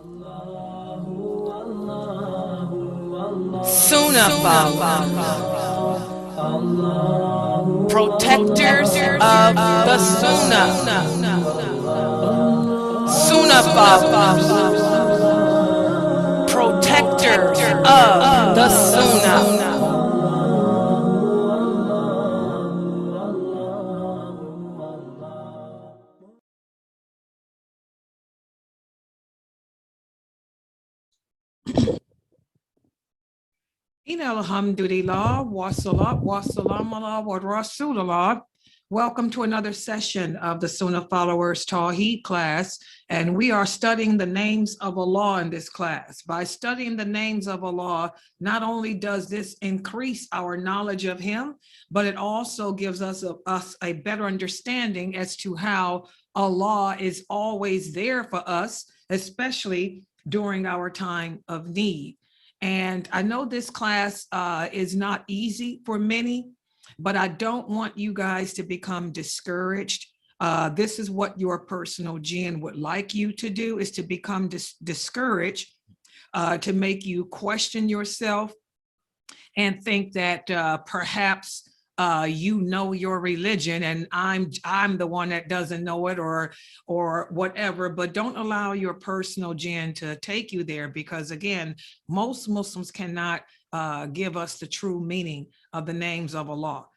Sunnahfollowers, protectors of the Sunnah. Sunnahfollowers, protectors of the Sunnah. Alhamdulillah, wassalat, wassalam ala wa rasulullah. Welcome to another session of the Sunnah Followers Tawheed class. And we are studying the names of Allah in this class. By studying the names of Allah, not only does this increase our knowledge of Him, but it also gives us a better understanding as to how Allah is always there for us, especially during our time of need. And I know this class is not easy for many, but I don't want you guys to become discouraged. This is what your personal jinn would like you to do, is to become discouraged, to make you question yourself and think that perhaps you know your religion and I'm the one that doesn't know it or whatever. But don't allow your personal jinn to take you there, because again, most Muslims cannot give us the true meaning of the names of Allah.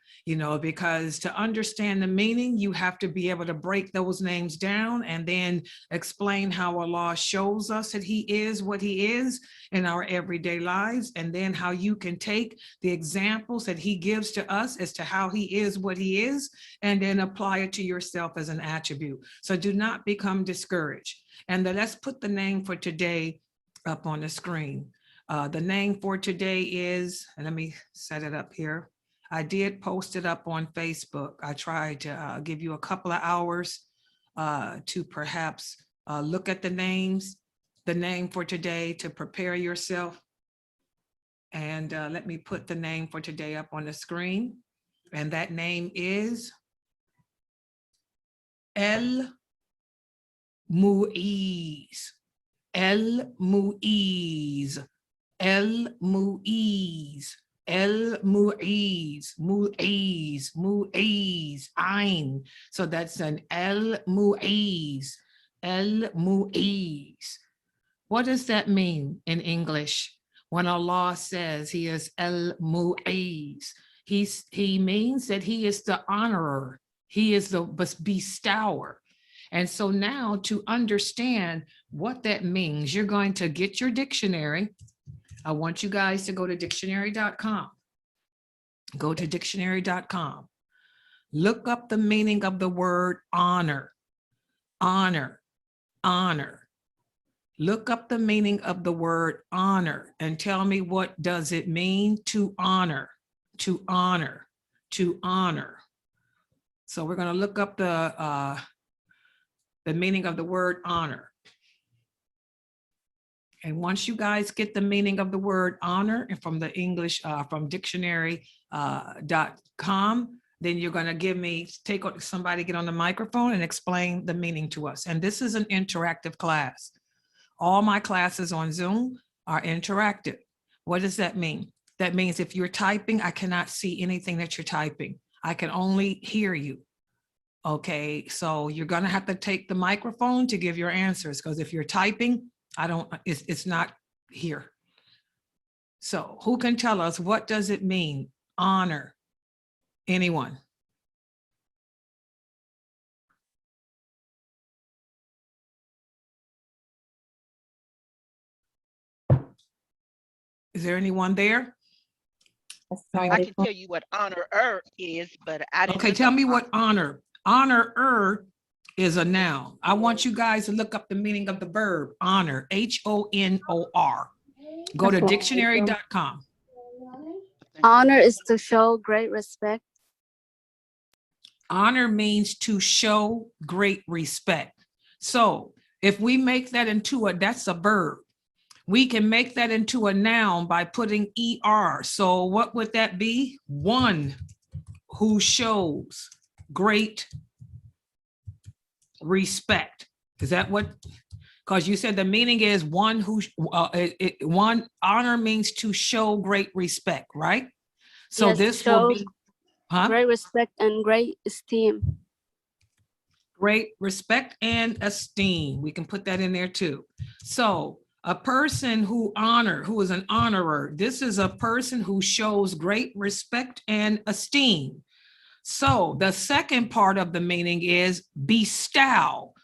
Because to understand the meaning, you have to be able to break those names down and then explain how Allah shows us that He is what He is in our everyday lives, and then how you can take the examples that He gives to us as to how He is what He is, and then apply it to yourself as an attribute. So do not become discouraged. And let's put the name for today up on the screen. The name for today is, and let me set it up here. I did post it up on Facebook. I tried to give you a couple of hours to perhaps look at the names, the name for today, to prepare yourself. And let me put the name for today up on the screen. And that name is El Muizz. El Muizz. El Muizz. El Muizz, Muizz, Muizz, Ain. So that's an El Muizz, El Muizz. What does that mean in English? When Allah says He is El Muizz, He means that He is the honorer. He is the bestower. And so now, to understand what that means, you're going to get your dictionary. I want you guys to go to dictionary.com. Go to dictionary.com. Look up the meaning of the word honor. Honor, honor. Look up the meaning of the word honor and tell me, what does it mean to honor? To honor, to honor. So we're going to look up the meaning of the word honor. And once you guys get the meaning of the word honor and from the English, from dictionary.com, then you're going to somebody get on the microphone and explain the meaning to us. And this is an interactive class. All my classes on Zoom are interactive. What does that mean? That means if you're typing, I cannot see anything that you're typing. I can only hear you. Okay, so you're going to have to take the microphone to give your answers, because if you're typing, it's not here. So who can tell us, what does it mean? Honor. Anyone? Is there anyone there? I can tell you what honor is, but I didn't. Okay, tell me what honor. Honor is a noun. I want you guys to look up the meaning of the verb honor, H-O-N-O-R. Go to dictionary.com. Honor is to show great respect. Honor means to show great respect. So if we make that into that's a verb. We can make that into a noun by putting ER. So what would that be? One who shows great respect. Is that what Because you said the meaning is one who, one honor means to show great respect, right? So Yes, this will show be, huh? great respect and great esteem. Great respect and esteem. We can put that in there too. So a person who is an honorer, this is a person who shows great respect and esteem. So the second part of the meaning is bestow,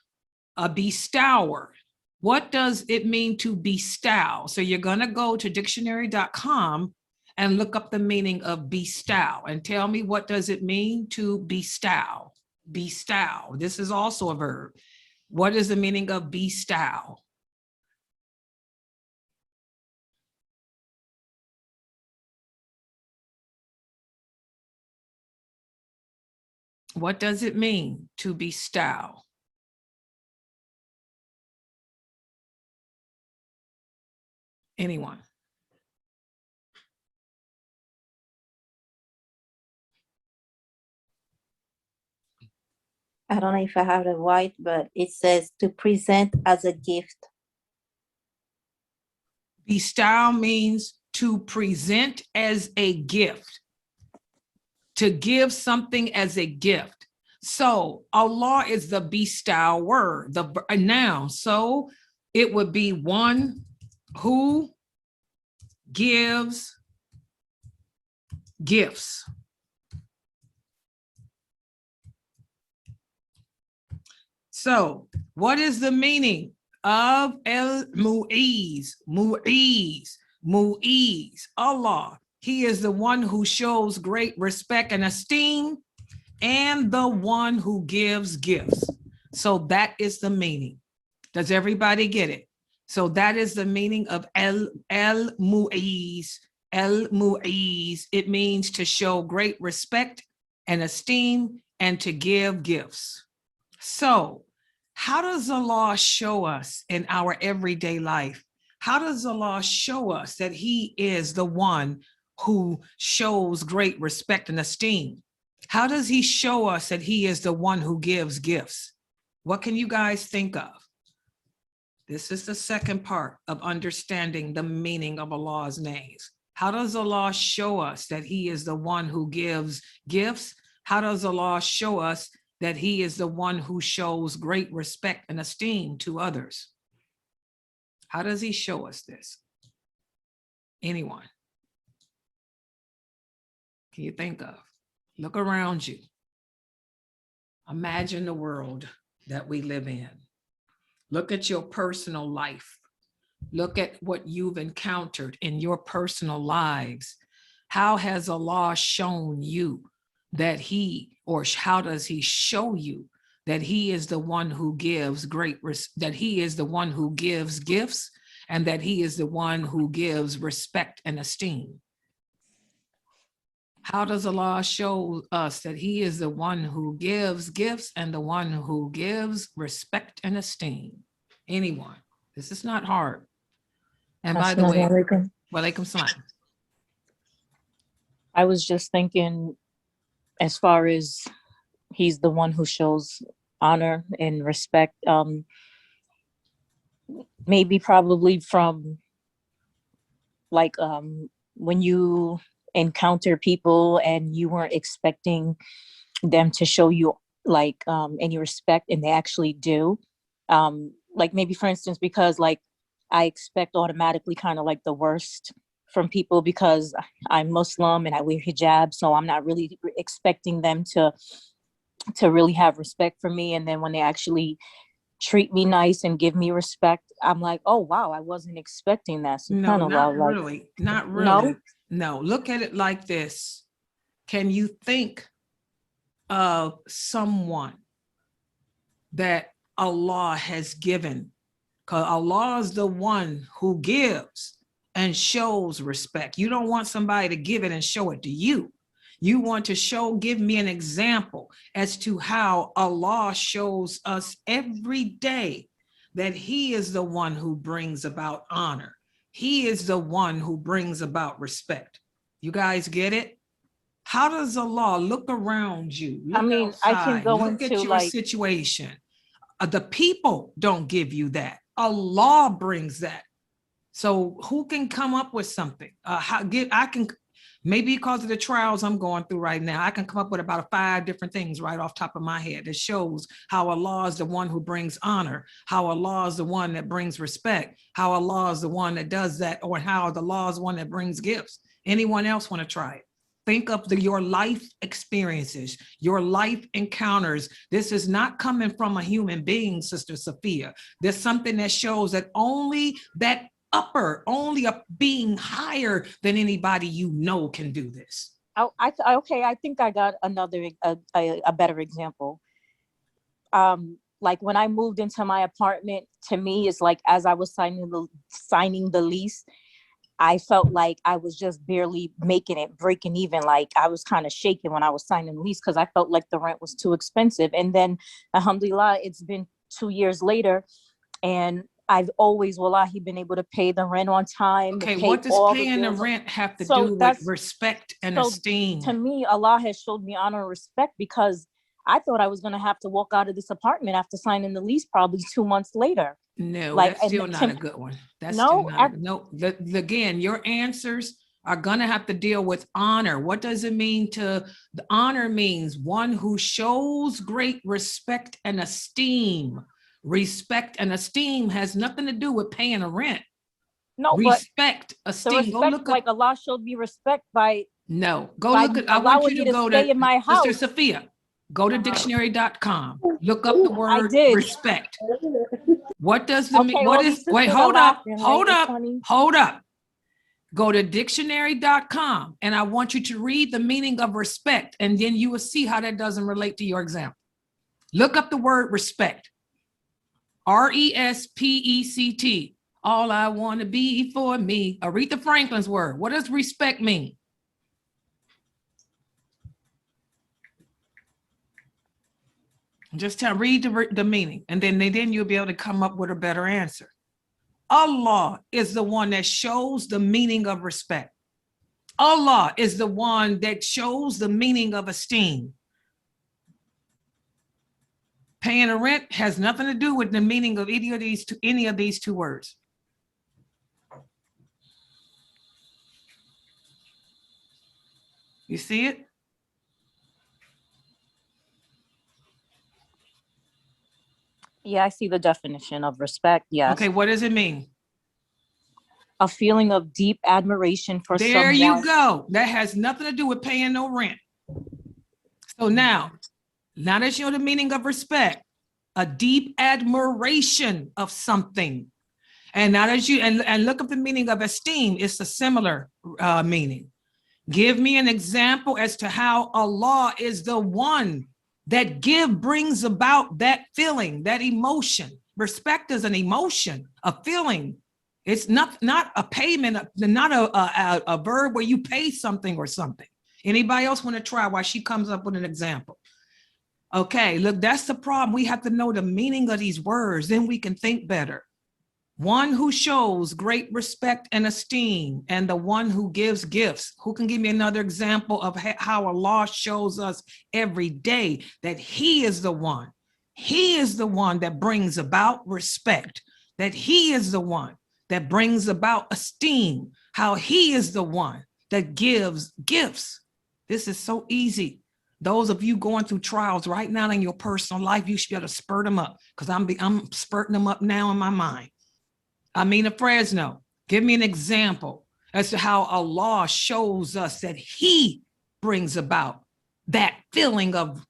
a bestower. What does it mean to bestow? So you're going to go to dictionary.com and look up the meaning of bestow and tell me, what does it mean to bestow? Bestow. This is also a verb. What is the meaning of bestow? What does it mean to bestow? Anyone? I don't know if I have it right, but it says to present as a gift. Bestow means to present as a gift, to give something as a gift. So Allah is the bestower, a noun. So it would be one who gives gifts. So what is the meaning of Muizz? Muizz, Muizz, Allah. He is the one who shows great respect and esteem, and the one who gives gifts. So that is the meaning. Does everybody get it? So that is the meaning of Muizz. Muizz. It means to show great respect and esteem and to give gifts. So how does Allah show us in our everyday life? How does Allah show us that he is the one who shows great respect and esteem? How does he show us that he is the one who gives gifts? What can you guys think of? This is the second part of understanding the meaning of Allah's names. How does Allah show us that he is the one who gives gifts? How does Allah show us that he is the one who shows great respect and esteem to others? How does he show us this? Anyone? Can you think of? Look around you. Imagine the world that we live in. Look at your personal life. Look at what you've encountered in your personal lives. How has Allah shown you that he, or how does he show you that he is the one who gives that he is the one who gives gifts, and that he is the one who gives respect and esteem? How does Allah show us that he is the one who gives gifts and the one who gives respect and esteem? Anyone? This is not hard. And by the way, walaikum salam. I was just thinking, as far as he's the one who shows honor and respect, maybe probably from like when you encounter people and you weren't expecting them to show you like any respect, and they actually do. Like maybe for instance, because like I expect automatically kind of like the worst from people because I'm Muslim and I wear hijab, so I'm not really expecting them to really have respect for me. And then when they actually treat me nice and give me respect, I'm like, oh wow, I wasn't expecting that. So No, not really, not really. No, look at it like this. Can you think of someone that Allah has given? Because Allah is the one who gives and shows respect. You don't want somebody to give it and show it to you. You want to give me an example as to how Allah shows us every day that he is the one who brings about honor. He is the one who brings about respect. You guys get it? How does Allah look around you? Look outside, I can go look into at your situation. The people don't give you that. Allah brings that. So who can come up with something? I can, maybe because of the trials I'm going through right now, I can come up with about 5 different things right off top of my head that shows how Allah is the one who brings honor, how Allah is the one that brings respect, how Allah is the one that does that, or how the Allah is the one that brings gifts. Anyone else want to try it? Think of your life experiences, your life encounters. This is not coming from a human being, Sister Sophia. There's something that shows that only a being higher than anybody you know can do this. Okay, I think I got another, a better example. Like when I moved into my apartment, to me, it's like as I was signing the lease, I felt like I was just barely making it, breaking even. Like I was kind of shaking when I was signing the lease because I felt like the rent was too expensive. And then, alhamdulillah, it's been 2 years later, and I've always, wallahi, been able to pay the rent on time. Okay, what does paying the rent have to do with respect and esteem? To me, Allah has showed me honor and respect because I thought I was going to have to walk out of this apartment after signing the lease probably 2 months later. No, that's still not a good one. That's still not no. Again, your answers are gonna have to deal with honor. What does it mean the honor means one who shows great respect and esteem. Respect and esteem has nothing to do with paying a rent. No, respect, esteem. Respect, go look like Allah showed me respect by go look at. I want you to go to in my house. Sister Sophia. Go to dictionary.com. Look up the word respect. What does the mean? What is, wait, hold up. Go to dictionary.com and I want you to read the meaning of respect, and then you will see how that doesn't relate to your example. Look up the word respect. RESPECT. All I want to be for me. Aretha Franklin's word. What does respect mean? Just read the meaning, and then you'll be able to come up with a better answer. Allah is the one that shows the meaning of respect. Allah is the one that shows the meaning of esteem. Paying a rent has nothing to do with the meaning of any of these two words. You see it? Yeah, I see the definition of respect. Yes. Okay, what does it mean? A feeling of deep admiration for someone. There you go. That has nothing to do with paying no rent. So now that you know the meaning of respect, a deep admiration of something. And now that you, and look up the meaning of esteem, it's a similar meaning. Give me an example as to how Allah is the one that brings about that feeling, that emotion. Respect is an emotion, a feeling. It's not a payment, not a verb where you pay something or something. Anybody else want to try while she comes up with an example? Okay, look, that's the problem. We have to know the meaning of these words, then we can think better. One who shows great respect and esteem, and the one who gives gifts. Who can give me another example of how Allah shows us every day that He is the one? He is the one that brings about respect, that He is the one that brings about esteem, how He is the one that gives gifts. This is so easy. Those of you going through trials right now in your personal life, you should be able to spurt them up, because I'm spurting them up now in my mind. Amina Fresno, give me an example as to how Allah shows us that He brings about that feeling of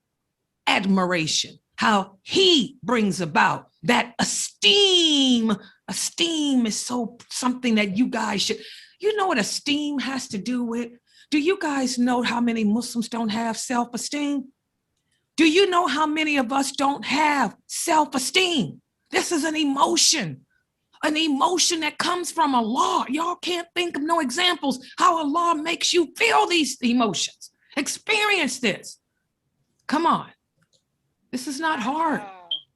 admiration, how He brings about that esteem. Esteem is something that you guys should, you know what esteem has to do with? Do you guys know how many Muslims don't have self-esteem? Do you know how many of us don't have self-esteem? This is an emotion that comes from Allah. Y'all can't think of no examples how Allah makes you feel these emotions. Experience this. Come on. This is not hard.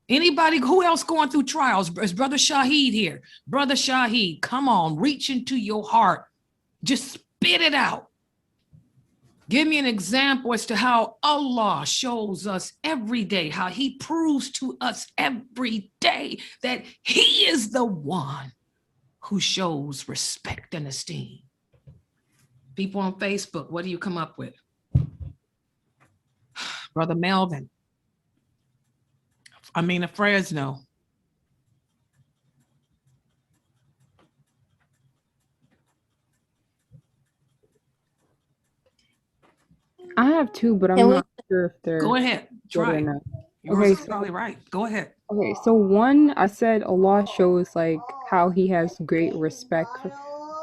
Anybody, who else going through trials? Is Brother Shaheed here? Brother Shaheed, come on, reach into your heart. Just spit it out. Give me an example as to how Allah shows us every day, how he proves to us every day that he is the one who shows respect and esteem. People on Facebook, what do you come up with? Brother Melvin. Fresno. I have two, but I'm Can we- not sure if they're Go ahead, good try or it. not. Yours Okay, is probably right. Go ahead. Okay, so one, I said Allah shows like how he has great respect for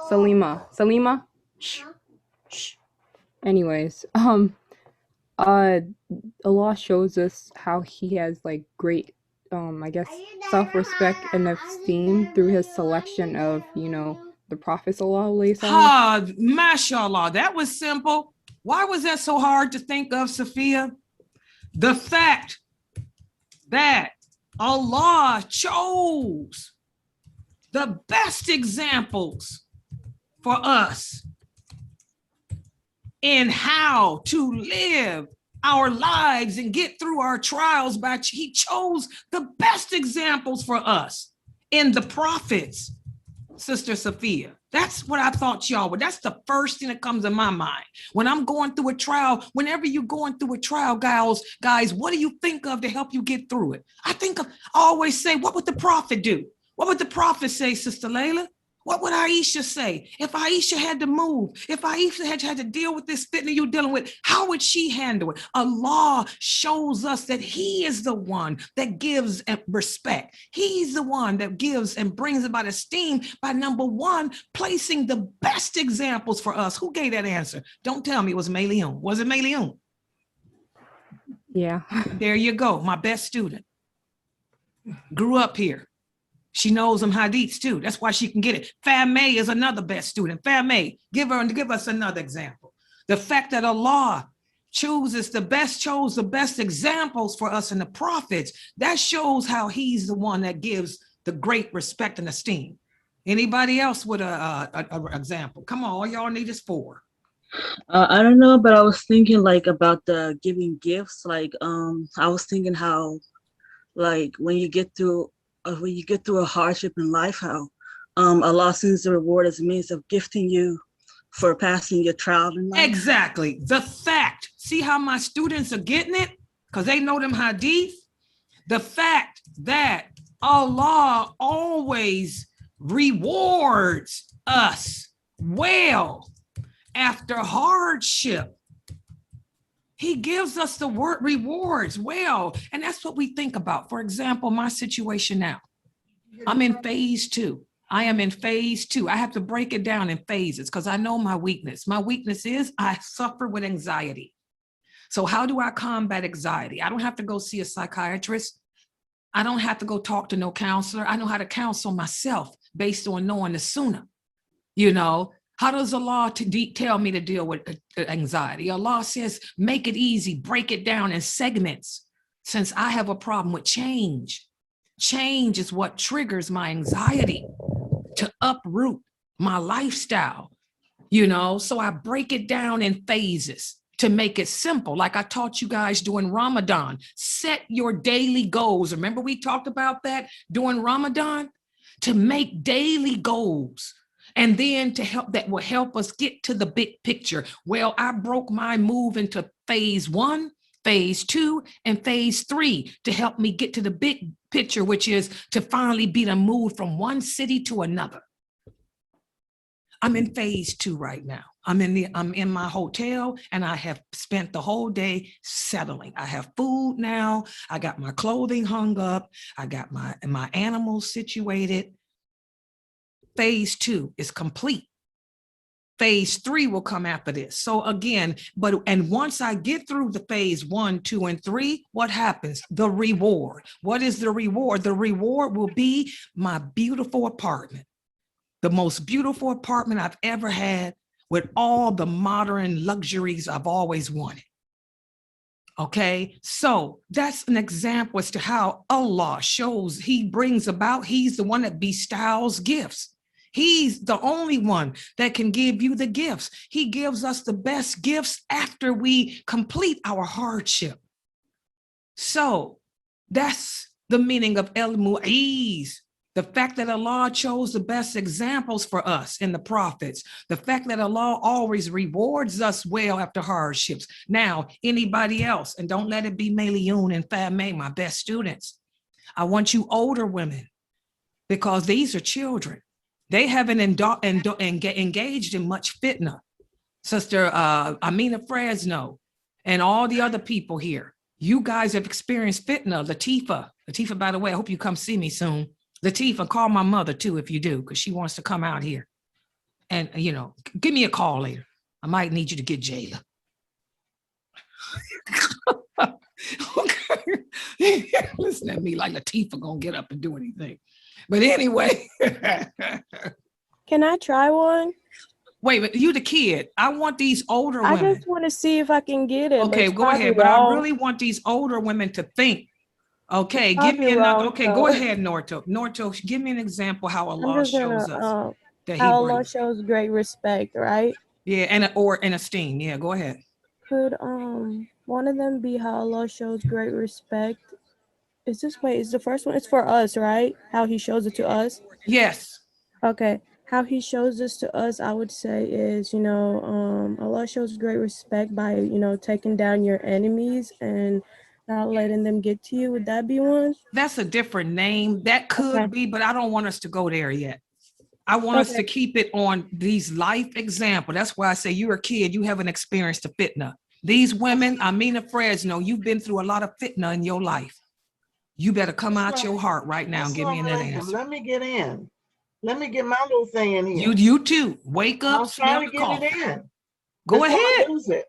Salima. Shh. Shh. Anyways, Allah shows us how he has like great, I guess, self-respect and esteem through his selection of, the Prophet sallallahu alaihi wasallam. Mashallah, that was simple. Why was that so hard to think of, Sophia? The fact that Allah chose the best examples for us in how to live our lives and get through our trials, but he chose the best examples for us in the prophets, Sister Sophia. That's what I thought y'all would. That's the first thing that comes in my mind. When I'm going through a trial, whenever you're going through a trial, guys, what do you think of to help you get through it? I always say, what would the prophet do? What would the prophet say, Sister Layla? What would Aisha say? If Aisha had to move, if Aisha had to deal with this fitna you're dealing with, how would she handle it? Allah shows us that he is the one that gives respect. He's the one that gives and brings about esteem by, number one, placing the best examples for us. Who gave that answer? Don't tell me it was Mayleon. Was it Mayleon? Yeah. There you go. My best student. Grew up here. She knows them hadiths too. That's why she can get it. May is another best student. May, give us another example. The fact that Allah chose the best examples for us in the prophets, that shows how he's the one that gives the great respect and esteem. Anybody else with a example? Come on, all y'all need is 4. I don't know, but I was thinking like about the giving gifts. Like, I was thinking how, like, when you get through a hardship in life, how Allah sends the reward as a means of gifting you for passing your trial in life. Exactly. The fact, see how my students are getting it? Because they know them hadith. The fact that Allah always rewards us well after hardship. He gives us the word rewards well. And that's what we think about. For example, my situation now, I'm in phase 2. I am in phase 2. I have to break it down in phases because I know my weakness. My weakness is I suffer with anxiety. So how do I combat anxiety? I don't have to go see a psychiatrist. I don't have to go talk to no counselor. I know how to counsel myself based on knowing the Sunnah. How does Allah tell me to deal with anxiety? Allah says, make it easy, break it down in segments. Since I have a problem with change, change is what triggers my anxiety to uproot my lifestyle, so I break it down in phases to make it simple. Like I taught you guys during Ramadan, set your daily goals. Remember we talked about that during Ramadan? To make daily goals. And then that will help us get to the big picture. Well, I broke my move into phase 1, phase 2, and phase 3 to help me get to the big picture, which is to finally be moved from one city to another. I'm in phase 2 right now. I'm in my hotel and I have spent the whole day settling. I have food now. I got my clothing hung up. I got my animals situated. Phase 2 is complete. Phase 3 will come after this. So again, and once I get through the phase 1, 2, and 3, what happens? The reward. What is the reward? The reward will be my beautiful apartment. The most beautiful apartment I've ever had with all the modern luxuries I've always wanted. Okay, so that's an example as to how Allah shows he's the one that bestows gifts. He's the only one that can give you the gifts. He gives us the best gifts after we complete our hardship. So that's the meaning of El Muizz. The fact that Allah chose the best examples for us in the prophets, the fact that Allah always rewards us well after hardships. Now, anybody else, and don't let it be Mayliun and Famay, my best students. I want you older women, because these are children. They haven't engaged in much fitna. Sister Amina Fresno and all the other people here, you guys have experienced fitna. Latifah, by the way, I hope you come see me soon. Latifah, call my mother too if you do, because she wants to come out here. And, you know, give me a call later. I might need you to get Jayla. Okay. Listen at me like Latifah gonna get up and do anything. But anyway. Can I try one? Wait, but you the kid. I want these older I women. just want to see if I can get it. Okay, go ahead. But I really want these older women to think. Okay, give me another. Okay, go ahead, Norto. Norto, give me an example how Allah shows us that how Allah shows great respect, right? Yeah, and esteem. Yeah, go ahead. Could one of them be how Allah shows great respect? Is the first one? It's for us, right? How he shows it to us? Yes. Okay. How he shows this to us, I would say, is, Allah shows great respect by, taking down your enemies and not letting them get to you. Would that be one? That's a different name. That could be, but I don't want us to go there yet. I want us to keep it on these life examples. That's why I say you're a kid. You haven't experienced the fitna. These women, Amina Fresno, you've been through a lot of fitna in your life. You better come out your heart right now and give me that answer. Let me get in. Let me get my little thing in here. You too. Wake up. I'm trying to get it in. Go ahead. Lose it.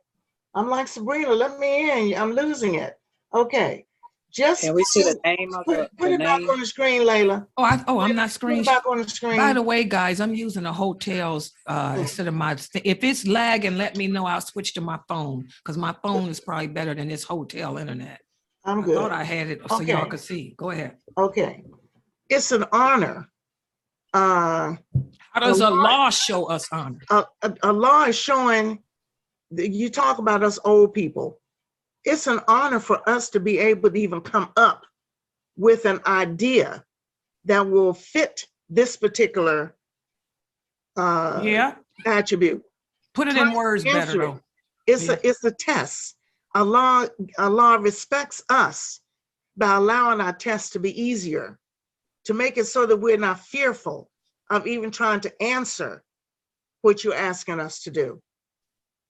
I'm like Sabrina. Let me in. I'm losing it. Okay. Just can we see the name of the put it back on the screen, Layla. I'm not screen. Put it back on the screen. By the way, guys, I'm using a hotel's instead of my. If it's lagging, let me know. I'll switch to my phone because my phone is probably better than this hotel internet. I'm good. I thought I had it so y'all could see. Go ahead. Okay. It's an honor. How does Allah show us honor? Allah is showing. You talk about us old people. It's an honor for us to be able to even come up with an idea that will fit this particular attribute. Put it in words better though. It's a test. Allah respects us by allowing our tests to be easier, to make it so that we're not fearful of even trying to answer what you're asking us to do.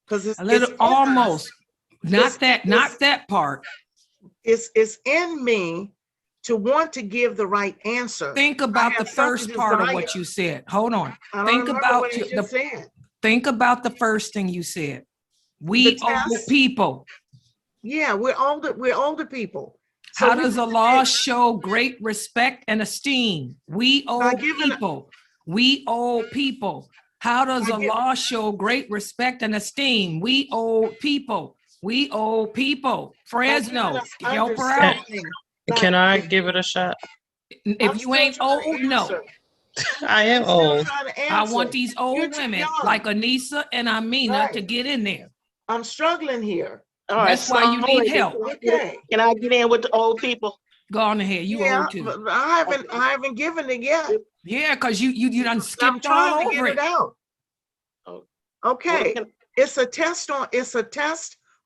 Because it's almost. Not that part. It's in me to want to give the right answer. Think about the first part of what you said. Hold on. Think about the first thing you said. We older people. Yeah, we're older people. So how does Allah show great respect and esteem? We old people. We old people. How does Allah show great respect and esteem? We old people. We old people. Fresno, help her out. Can I give it a shot? If you ain't old, no. I am old. I want these old women like Anissa and Amina to get in there. I'm struggling here. All right, that's why you need help. Okay. Can I get in with the old people? Go on ahead. You old too. But I haven't given it yet. Yeah, because you done skipped I'm trying all to over get it out. Okay. It's a test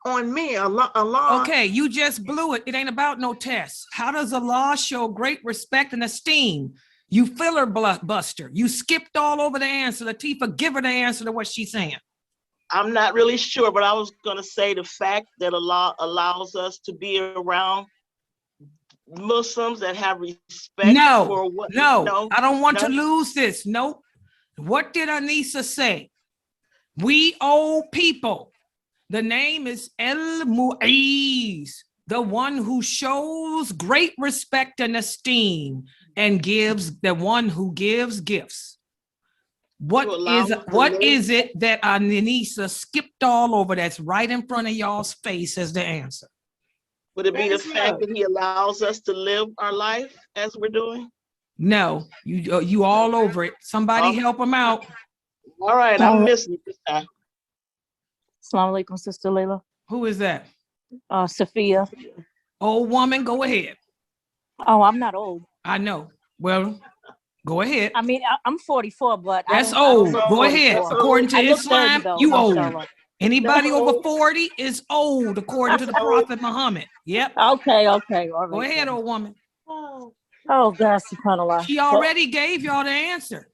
on me. Allah. Okay, you just blew it. It ain't about no test. How does Allah show great respect and esteem? You filler buster. You skipped all over the answer. Latifah, give her the answer to what she's saying. I'm not really sure, but I was going to say the fact that Allah allows us to be around Muslims that have respect for what. No, I don't want to lose this. Nope. What did Anissa say? We old people. The name is El Muizz, the one who shows great respect and esteem and the one who gives gifts. What is it that Anissa skipped all over that's right in front of y'all's face as the answer? Would it be the fact that he allows us to live our life as we're doing? No, you all over it. Somebody help him out. All right, I'm missing it this time. Assalamu alaikum, Sister Layla. Who is that? Sophia. Old woman, go ahead. Oh, I'm not old. I know. Well, go ahead. I mean, I'm 44, but that's old. Go ahead. According to Islam, you old. Anybody over 40 is old, according to the Prophet Muhammad. Yep. Okay. All right. Go ahead, old woman. Oh, God, subhanAllah. She already gave y'all the answer.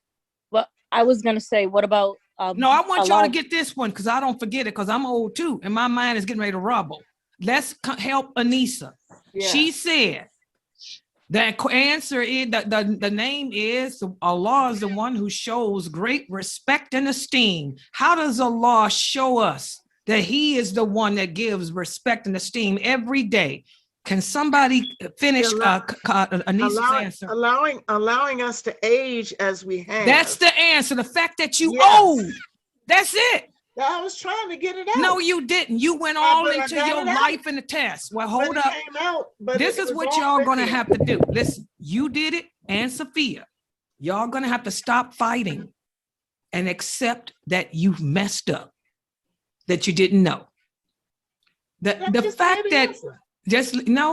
But I was going to say, what about... no, I want y'all to get this one because I don't forget it because I'm old too. And my mind is getting ready to rubble. Let's help Anissa. Yeah. She said the answer is the name is Allah is the one who shows great respect and esteem. How does Allah show us that He is the one that gives respect and esteem every day? Can somebody finish Anissa's answer? Allowing us to age as we have. That's the answer. The fact that you old. That's it. I was trying to get it out. No, you didn't. You went all into your life in the test. Well, hold up. This is what y'all gonna have to do. Listen, you did it, and Sophia. Y'all gonna have to stop fighting and accept that you've messed up, that you didn't know. The fact that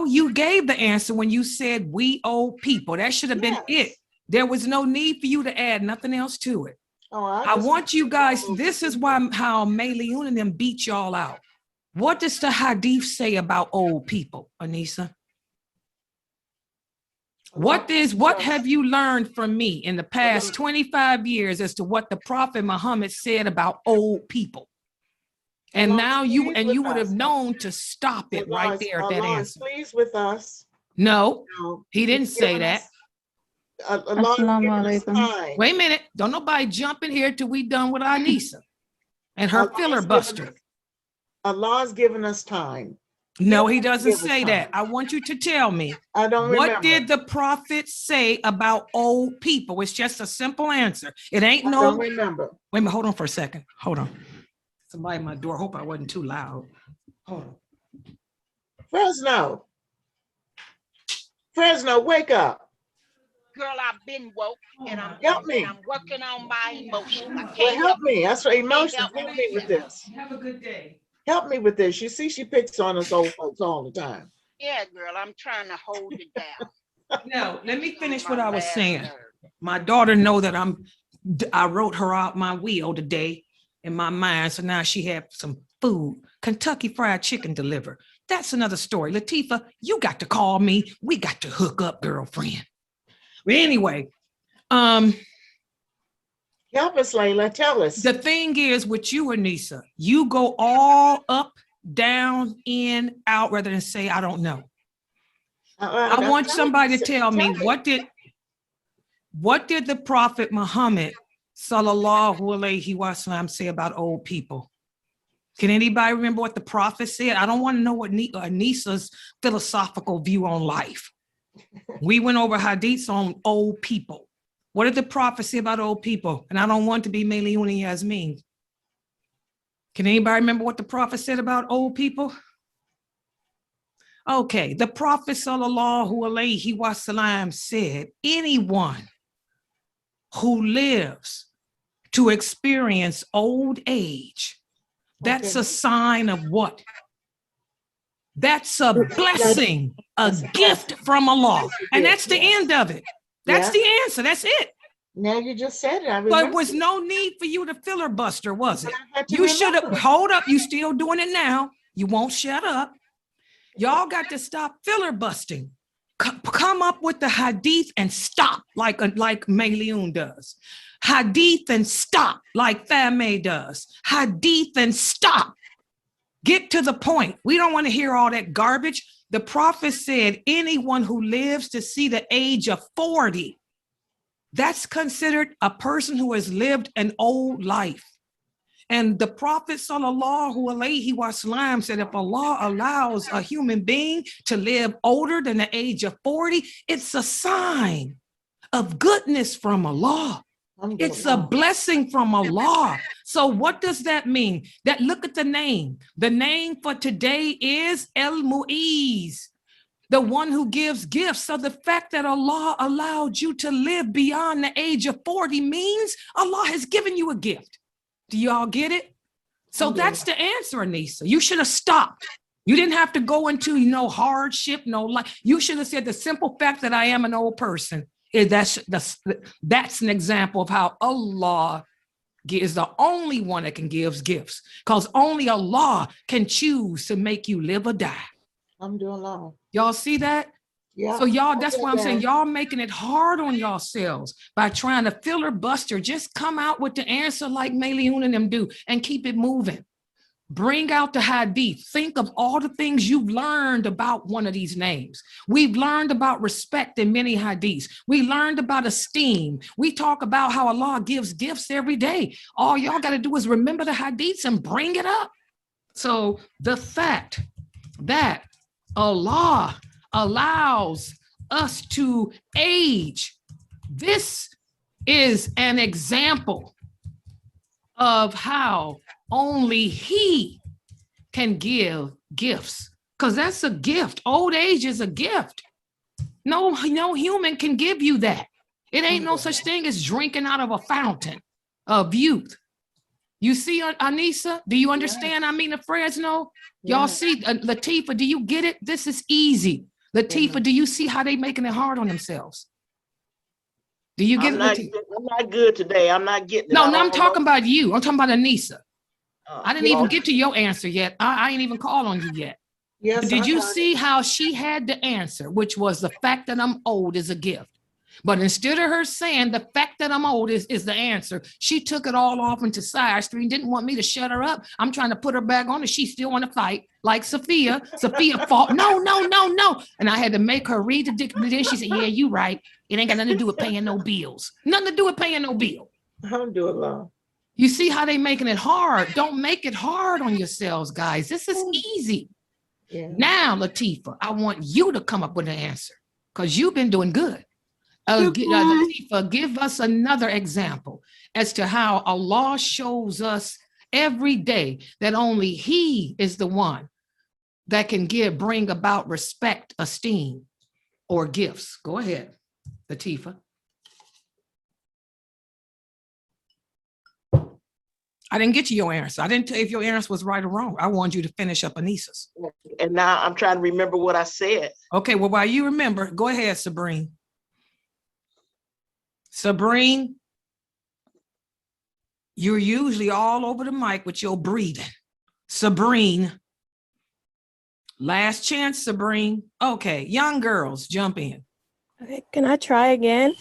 you gave the answer when you said we old people. That should have been it. There was no need for you to add nothing else to it. I want you guys, this is how Mayleon and them beat y'all out. What does the hadith say about old people, Anissa? What have you learned from me in the past 25 years as to what the Prophet Muhammad said about old people? And now you would have known to stop it right there at that answer. Pleased with us. No, he didn't say that. Wait a minute. Don't nobody jump in here till we done with Anissa and her filibuster. Allah's given us time. No, he doesn't say that. I want you to tell me. I don't remember. What did the prophet say about old people? It's just a simple answer. It ain't I don't remember. Wait a minute. Hold on for a second. Hold on. Somebody at my door. Hope I wasn't too loud. Hold on. Fresno, wake up. Girl, I've been woke and I'm working on my emotions. Help me. That's what emotions. Help me with this. Have a good day. Help me with this. You see, she picks on us old folks all the time. Yeah, girl, I'm trying to hold it down. No, let me finish what I was saying. My daughter know that I wrote her out my will today in my mind. So now she had some food. Kentucky Fried Chicken delivered. That's another story. Latifah, you got to call me. We got to hook up, girlfriend. But anyway, help us, Layla. Tell us. The thing is with you, Anissa, you go all up, down, in, out, rather than say, I don't know. I want somebody to tell me what did the Prophet Muhammad sallallahu alaihi wasallam say about old people? Can anybody remember what the Prophet said? I don't want to know what Anissa's philosophical view on life. We went over hadiths on old people. What did the Prophet say about old people? And I don't want to be Mayleon and Yasmin. Can anybody remember what the Prophet said about old people? Okay, the Prophet sallallahu alaihi wasallam said, anyone who lives to experience old age, that's a sign of what? That's a blessing, a gift from Allah. And that's the end of it. That's the answer. That's it. Now you just said it. But there was no need for you to filibuster, was it? You should have, hold up, you still doing it now. You won't shut up. Y'all got to stop filibustering. Come up with the hadith and stop like Mayleon does. Hadith and stop like Fame does. Hadith and stop. Get to the point. We don't want to hear all that garbage. The Prophet said anyone who lives to see the age of 40, that's considered a person who has lived an old life. And the Prophet sallallahu alaihi wasallam said, if Allah allows a human being to live older than the age of 40, it's a sign of goodness from Allah. It's a blessing from Allah. So what does that mean? That look at the name. The name for today is El Muizz. the one who gives gifts. So the fact that Allah allowed you to live beyond the age of 40 means Allah has given you a gift. Do y'all get it? So that's the answer, Anissa. You should have stopped. You didn't have to go into hardship, no life. You should have said the simple fact that I am an old person. That's an example of how Allah is the only one that can give gifts, because only Allah can choose to make you live or die. Alhamdulillah. Y'all see that? Yeah. So y'all, that's why I'm saying y'all making it hard on yourselves by trying to filibuster. Just come out with the answer like Mayliun and them do and keep it moving. Bring out the hadith. Think of all the things you've learned about one of these names. We've learned about respect in many hadiths. We learned about esteem. We talk about how Allah gives gifts every day. All y'all got to do is remember the hadiths and bring it up. So the fact that Allah allows us to age, this is an example of how only He can give gifts, because that's a gift. Old age is a gift. No human can give you that. It ain't no such thing as drinking out of a fountain of youth. You see, Anissa, do you understand? I mean, Fresno, y'all see, Latifah, do you get it? This is easy. Latifah, do you see how they making it hard on themselves? Do you get it? I'm not good today. I'm not getting it. No, I'm talking about you. I'm talking about Anissa. I didn't even okay. get to your answer yet. I ain't even called on you yet. Yes. But did you see how she had the answer, which was the fact that I'm old is a gift? But instead of her saying the fact that I'm old is the answer, she took it all off into side street, didn't want me to shut her up. I'm trying to put her back on and she still want to fight like Sophia. Sophia fought, no. And I had to make her read the dictionary. Then she said, yeah, you right. It ain't got nothing to do with paying no bills. Nothing to do with paying no bill. Alhamdulillah. You see how they making it hard. Don't make it hard on yourselves, guys. This is easy. Yeah. Now, Latifah, I want you to come up with an answer because you've been doing good. Latifah, give us another example as to how Allah shows us every day that only He is the one that can bring about respect, esteem, or gifts. Go ahead, Latifah. I didn't get you your answer. I didn't tell you if your answer was right or wrong. I wanted you to finish up Anissa's. And now I'm trying to remember what I said. Okay, well, while you remember, go ahead, Sabrine. Sabrine, you're usually all over the mic with your breathing. Sabrine, last chance, Sabrine. Okay, young girls, jump in. Okay, can I try again?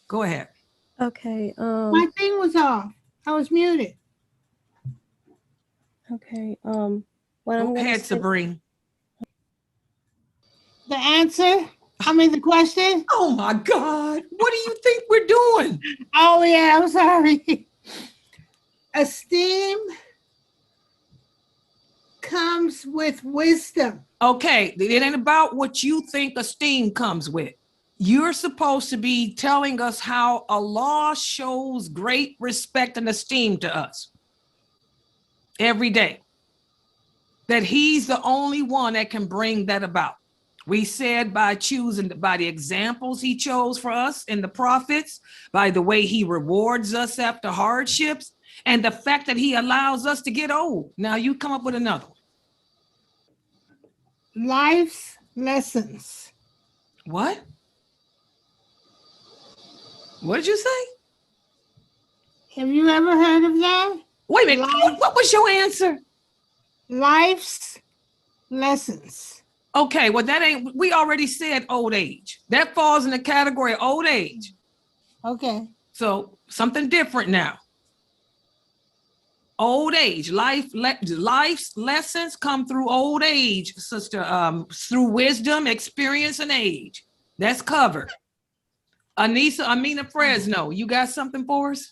Go ahead. Okay. My thing was off. I was muted. Okay. Go ahead, Sabrine. The answer? The question? Oh my God. What do you think we're doing? Oh yeah, I'm sorry. Esteem comes with wisdom. Okay, it ain't about what you think esteem comes with. You're supposed to be telling us how Allah shows great respect and esteem to us every day. That He's the only one that can bring that about. We said by the examples He chose for us in the prophets, by the way He rewards us after hardships, and the fact that He allows us to get old. Now you come up with another one. Life's lessons. What? What did you say? Have you ever heard of that? Wait a minute. What was your answer? Life's lessons. Okay, well, we already said old age. That falls in the category of old age. Okay. So something different now. Old age, life's lessons come through old age, sister, through wisdom, experience, and age. That's covered. Amina Fresno, you got something for us?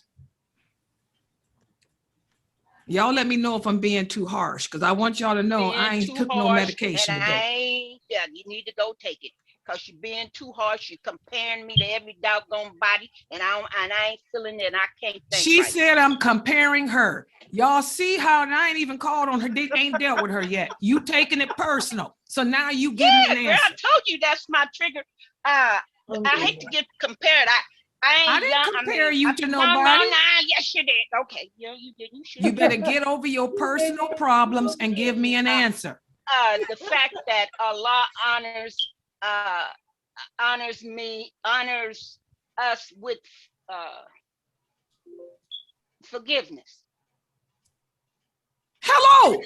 Y'all let me know if I'm being too harsh, because I want y'all to know I ain't took no medication today. Yeah, you need to go take it. because you're being too harsh. You're comparing me to every doggone body, and I ain't feeling it, and I can't think. She right said now. I'm comparing her. Y'all see how, and I ain't even called on her. They ain't dealt with her yet. You taking it personal. So now you give me an Girl, answer. I told you that's my trigger. I hate to get compared. I didn't compare you to no, nobody. No, yes, you did. Okay, yeah, you did. You should. You better get over your personal problems and give me an answer. The fact that Allah honors us with forgiveness. Hello.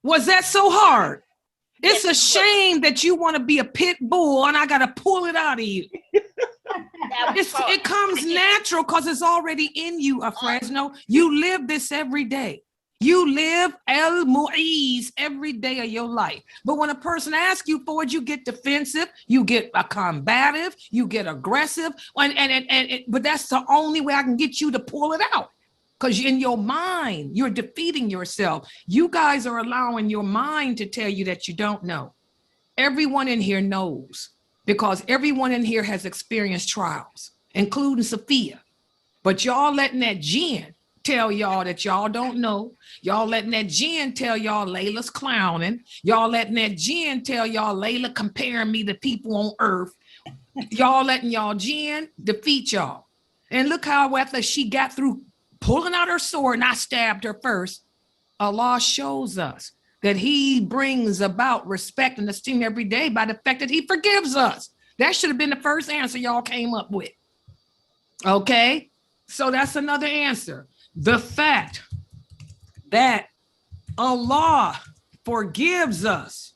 Was that so hard? It's a shame that you want to be a pit bull and I got to pull it out of you. It comes natural because it's already in you, Fresno. You live this every day. You live El Muizz every day of your life. But when a person asks you for it, you get defensive, you get combative, you get aggressive. But that's the only way I can get you to pull it out. Because in your mind, you're defeating yourself. You guys are allowing your mind to tell you that you don't know. Everyone in here knows, because everyone in here has experienced trials, including Sophia. But y'all letting that jinn tell y'all that y'all don't know. Y'all letting that jinn tell y'all Layla's clowning. Y'all letting that jinn tell y'all Layla comparing me to people on earth. Y'all letting y'all jinn defeat y'all. And look how after she got through pulling out her sword and I stabbed her first, Allah shows us that he brings about respect and esteem every day by the fact that he forgives us. That should have been the first answer y'all came up with. Okay, so that's another answer. The fact that Allah forgives us.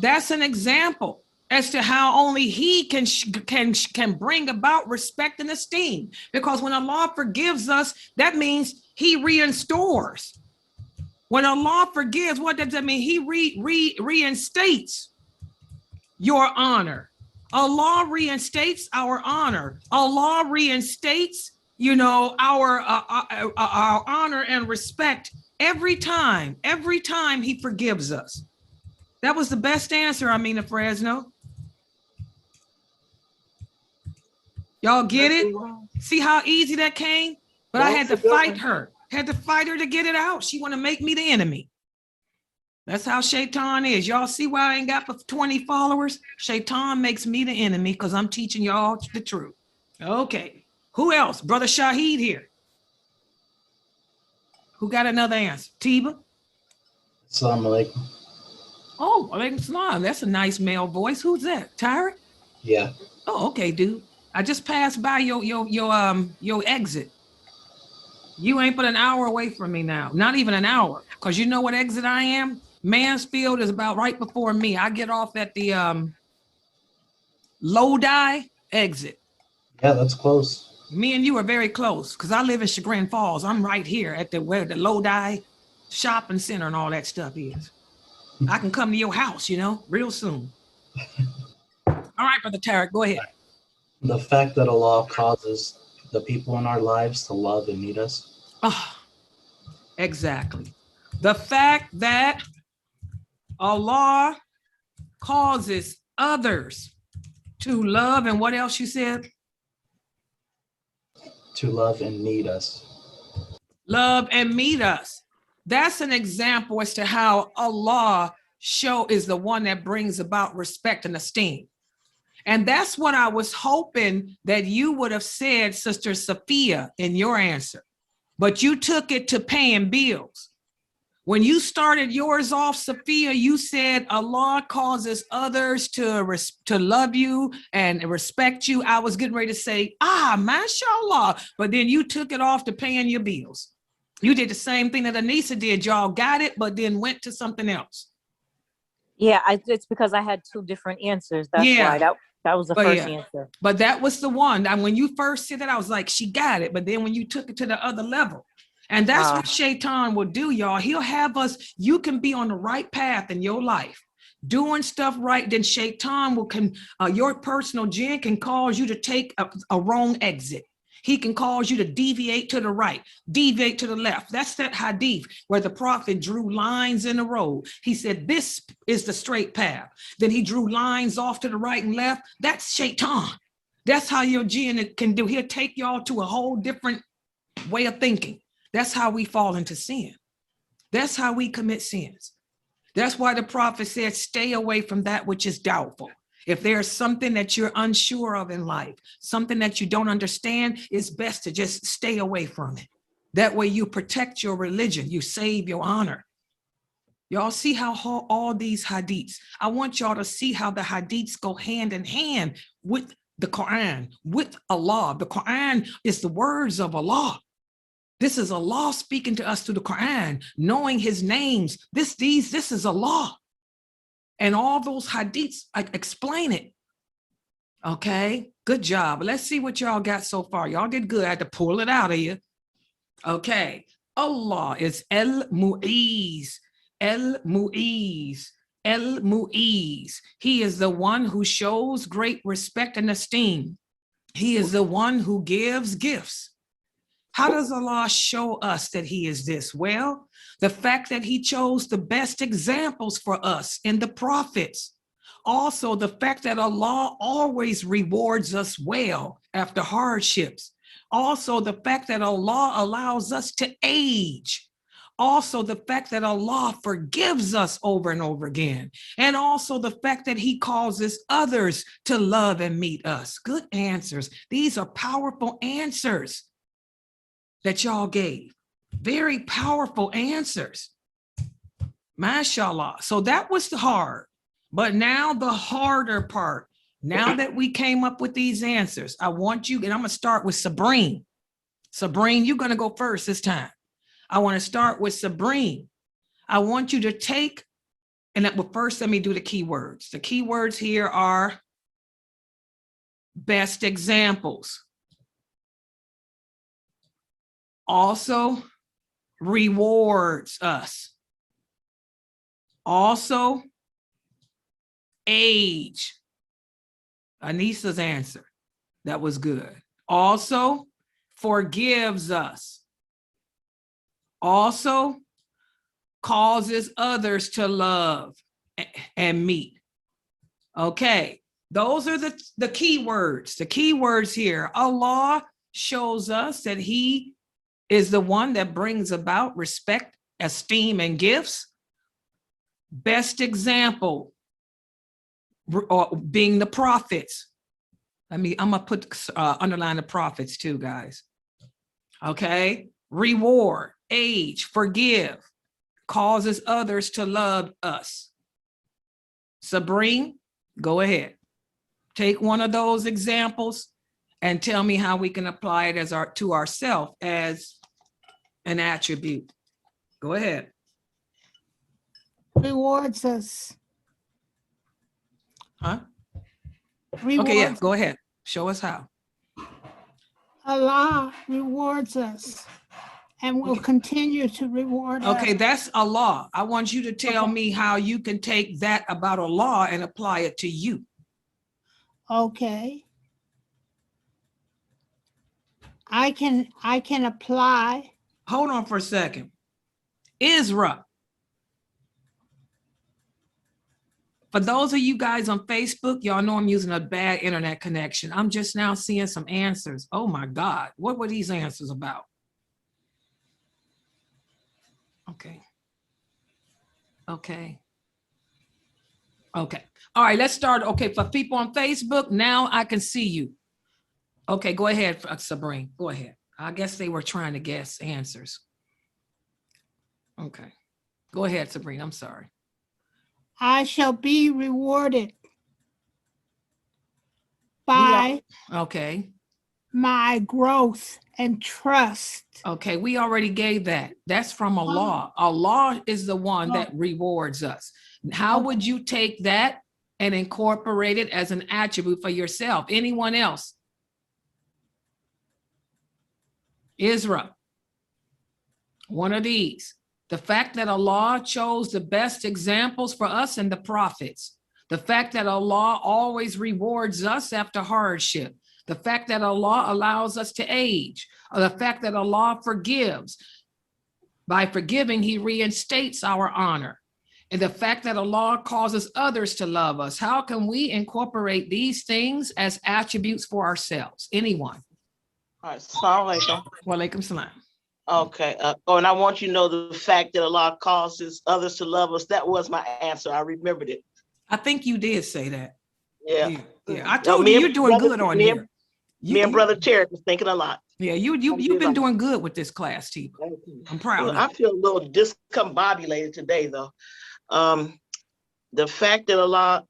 That's an example as to how only he can bring about respect and esteem. Because when Allah forgives us, that means he restores. When Allah forgives, what does that mean? He reinstates your honor. Allah reinstates our honor. Allah reinstates, our honor and respect every time he forgives us. That was the best answer, Amina Fresno. Y'all get it? See how easy that came? But I had to fight her. Had to fight her to get it out. She want to make me the enemy. That's how Shaitan is. Y'all see why I ain't got 20 followers? Shaitan makes me the enemy because I'm teaching y'all the truth. Okay. Who else? Brother Shaheed here. Who got another answer? Tiba? Assalamu alaikum. Oh, alaikum salam. That's a nice male voice. Who's that? Tyra? Yeah. Oh, okay, dude. I just passed by your exit. You ain't but an hour away from me now. Not even an hour. Because you know what exit I am? Mansfield is about right before me. I get off at the Lodi exit. Yeah, that's close. Me and you are very close because I live in Chagrin Falls. I'm right here at where the Lodi shopping center and all that stuff is. I can come to your house, real soon. All right, Brother Tarek, go ahead. The fact that Allah causes the people in our lives to love and need us. Oh, exactly. The fact that Allah causes others to love, and what else you said? To love and need us. Love and meet us. That's an example as to how Allah is the one that brings about respect and esteem. And that's what I was hoping that you would have said, Sister Sophia, in your answer. But you took it to paying bills. When you started yours off, Sophia, you said Allah causes others to love you and respect you. I was getting ready to say, mashallah. But then you took it off to paying your bills. You did the same thing that Anissa did. Y'all got it, but then went to something else. Yeah, it's because I had two different answers. That's why that was the first answer. But that was the one. And when you first said that, I was like, she got it. But then when you took it to the other level, and that's what Shaitan will do, y'all. He'll have us, you can be on the right path in your life, doing stuff right. Then Shaitan your personal jinn can cause you to take a wrong exit. He can cause you to deviate to the right, deviate to the left. That's that hadith where the prophet drew lines in the road. He said, this is the straight path. Then he drew lines off to the right and left. That's shaitan. That's how your jinn can do. He'll take y'all to a whole different way of thinking. That's how we fall into sin. That's how we commit sins. That's why the prophet said, stay away from that which is doubtful. If there's something that you're unsure of in life, something that you don't understand, it's best to just stay away from it. That way you protect your religion, you save your honor. Y'all see how all these hadiths, I want y'all to see how the hadiths go hand in hand with the Quran, with Allah. The Quran is the words of Allah. This is Allah speaking to us through the Quran, knowing his names. This is Allah. And all those hadiths, I explain it. Okay, good job. Let's see what y'all got so far. Y'all did good. I had to pull it out of you. Okay, Allah is El-Muizz, El-Muizz, El-Muizz. He is the one who shows great respect and esteem. He is the one who gives gifts. How does Allah show us that he is this? Well, the fact that he chose the best examples for us in the prophets. Also, the fact that Allah always rewards us well after hardships. Also, the fact that Allah allows us to age. Also, the fact that Allah forgives us over and over again. And also the fact that he causes others to love and meet us. Good answers. These are powerful answers that y'all gave. Very powerful answers. MashaAllah. So that was the hard, but now the harder part. Now that we came up with these answers, I want you, and I'm gonna start with Sabrine. Sabrine, you're gonna go first this time. I wanna start with Sabrine. I want you to take, but first let me do the keywords. The keywords here are best examples. Also rewards us. Also age. Anissa's answer. That was good. Also forgives us. Also causes others to love and meet. Okay, those are the key words. The key words here. Allah shows us that he is the one that brings about respect, esteem, and gifts. Best example being the prophets. I'm gonna put underline the prophets too, guys. Okay, reward, age, forgive, causes others to love us. Sabrine, go ahead. Take one of those examples and tell me how we can apply it as to ourselves as an attribute. Go ahead. Rewards us. Huh? Rewards. Okay, yeah, go ahead. Show us how. Allah rewards us and will continue to reward us. Okay, that's Allah. I want you to tell me how you can take that about Allah and apply it to you. Okay. I can apply. Hold on for a second. Isra. For those of you guys on Facebook, y'all know I'm using a bad internet connection. I'm just now seeing some answers. Oh my God, what were these answers about? Okay. Okay. Okay. All right, let's start. Okay, for people on Facebook, now I can see you. Okay, go ahead, Sabrine. Go ahead. I guess they were trying to guess answers. Okay. Go ahead, Sabrine. I'm sorry. I shall be rewarded by okay. my growth and trust. Okay, we already gave that. That's from Allah. Allah is the one that rewards us. How would you take that and incorporate it as an attribute for yourself? Anyone else? Isra, one of these. The fact that Allah chose the best examples for us and the prophets. The fact that Allah always rewards us after hardship. the fact that Allah allows us to age, or the fact that Allah forgives. By forgiving, he reinstates our honor. And the fact that Allah causes others to love us. How can we incorporate these things as attributes for ourselves? Anyone? All right, Assalamu alaikum. Wa alaikum salam. Okay. And I want you to know the fact that Allah causes others to love us. That was my answer. I remembered it. I think you did say that. Yeah. Yeah. I told you you're doing good on here. Me and Brother Terry was thinking a lot. Yeah, you've been doing good with this class, T. I'm proud of I you. feel a little discombobulated today, though. The fact that Allah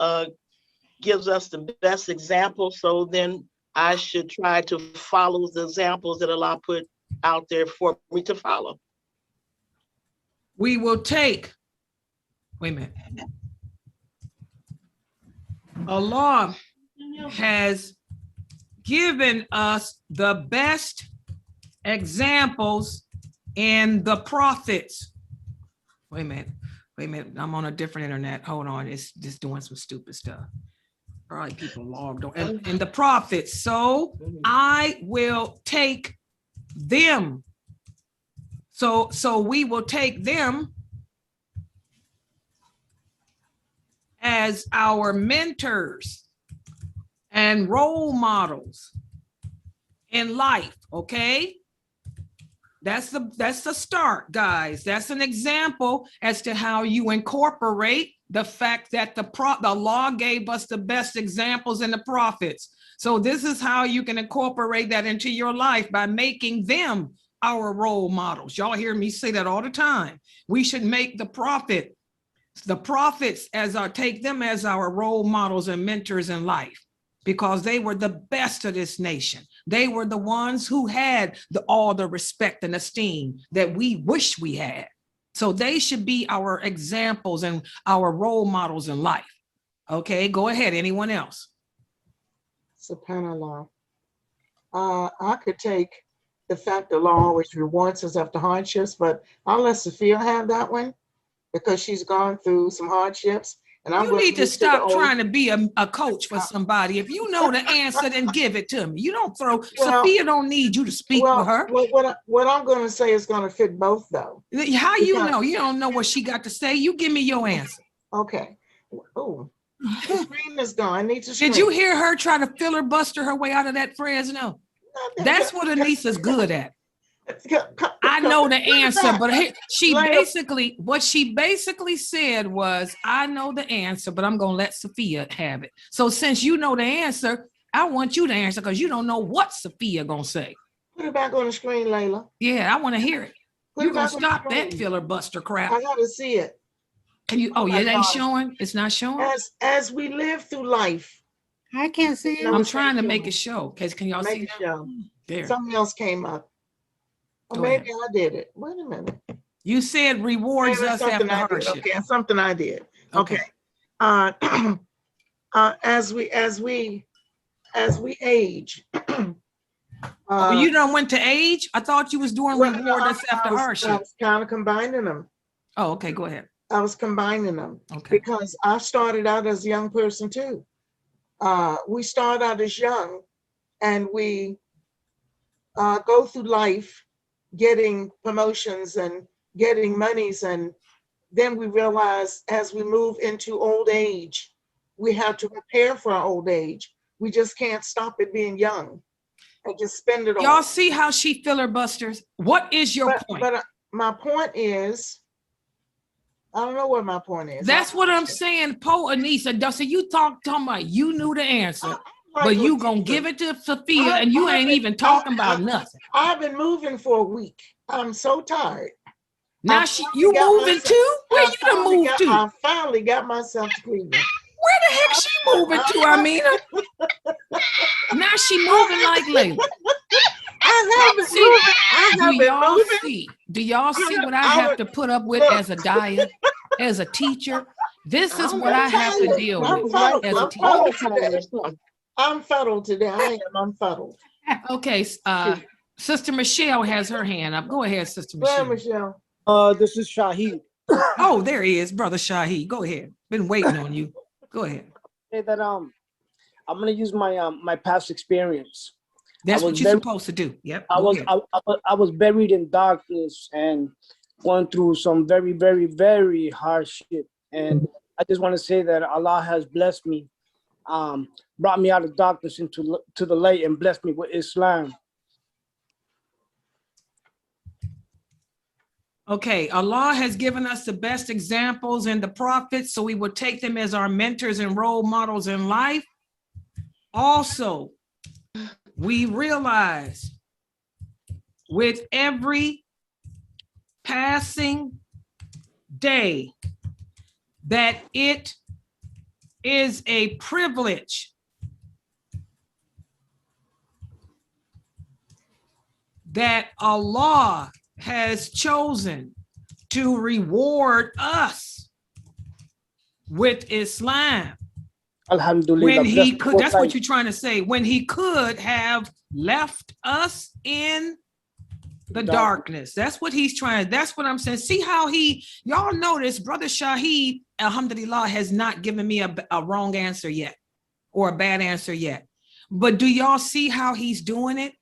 gives us the best example, so then I should try to follow the examples that Allah put out there for me to follow. We will take, wait a minute. Allah has given us the best examples in the prophets. Wait a minute. I'm on a different internet. Hold on. It's just doing some stupid stuff. Probably people logged on. And the prophets. So I will take them. So we will take them as our mentors and role models in life, okay? That's the start, guys. That's an example as to how you incorporate the fact that the law gave us the best examples in the prophets. So this is how you can incorporate that into your life, by making them our role models. Y'all hear me say that all the time. We should make the prophets take them as our role models and mentors in life, because they were the best of this nation. They were the ones who had all the respect and esteem that we wish we had. So they should be our examples and our role models in life. Okay, go ahead. Anyone else? SubhanAllah. I could take the fact that Allah always rewards us after hardships, but I'll let Sophia have that one because she's gone through some hardships. And you need to stop trying to be a coach for somebody. If you know the answer, then give it to me. You don't throw. Sophia don't need you to speak for her. What I'm going to say is going to fit both, though. How you know? You don't know what she got to say. You give me your answer. Okay. Oh, the screen is gone. I need to. Did you hear her try to filibuster her way out of that Fresno? That's what Anissa's good at. I know the answer, but what she basically said was, I know the answer, but I'm gonna let Sophia have it. So since you know the answer, I want you to answer, because you don't know what Sophia gonna say. Put it back on the screen, Layla. Yeah, I want to hear it. You're gonna stop that filibuster crap. I gotta see it. Can you? Oh, yeah, it ain't showing. It's not showing. As we live through life, I can't see it. I'm trying to make it show. Can y'all see it? There. Something else came up. Or maybe I did it. Wait a minute. You said rewards us after hardship. Okay, something I did. Okay. As we age. You done went to age? I thought you was doing reward us after hardship. I was kind of combining them. Oh, okay, go ahead. I was combining them. Okay. Because I started out as a young person too. We start out as young, and we go through life getting promotions and getting monies, and then we realize as we move into old age, we have to prepare for our old age. We just can't stop it being young and just spend it all. Y'all see how she filibusters? What is your point? But my point is, I don't know what my point is. That's what I'm saying. Po Anissa, Dusty, you talking about you knew the answer, but you gonna give it to Sophia, and you ain't even talking about nothing. I've been moving for a week. I'm so tired. Now you moving too? Where you done moved to? I finally got myself to Cleveland. Where the heck she moving to, Amina? Now she moving like Layla. Do y'all see what I have to put up with as a diet, as a teacher? This is what I have to deal with as a teacher. I'm fuddled today. I'm fuddled. Okay, Sister Michelle has her hand up. Go ahead, Sister Michelle. Michelle. This is Shahid. Oh, there he is, Brother Shahid. Go ahead. Been waiting on you. Go ahead. Say that I'm gonna use my past experience. That's what you're supposed to do. Yep. I was buried in darkness and going through some very, very, very hardship. And I just want to say that Allah has blessed me, brought me out of darkness into the light and blessed me with Islam. Okay, Allah has given us the best examples in the prophets, so we will take them as our mentors and role models in life. Also, we realize with every passing day that it is a privilege that Allah has chosen to reward us with Islam. Alhamdulillah. When he could, that's what you're trying to say, when he could have left us in the darkness. That's what he's trying. That's what I'm saying. See how y'all notice Brother Shaheed, alhamdulillah, has not given me a wrong answer yet or a bad answer yet. But do y'all see how he's doing it?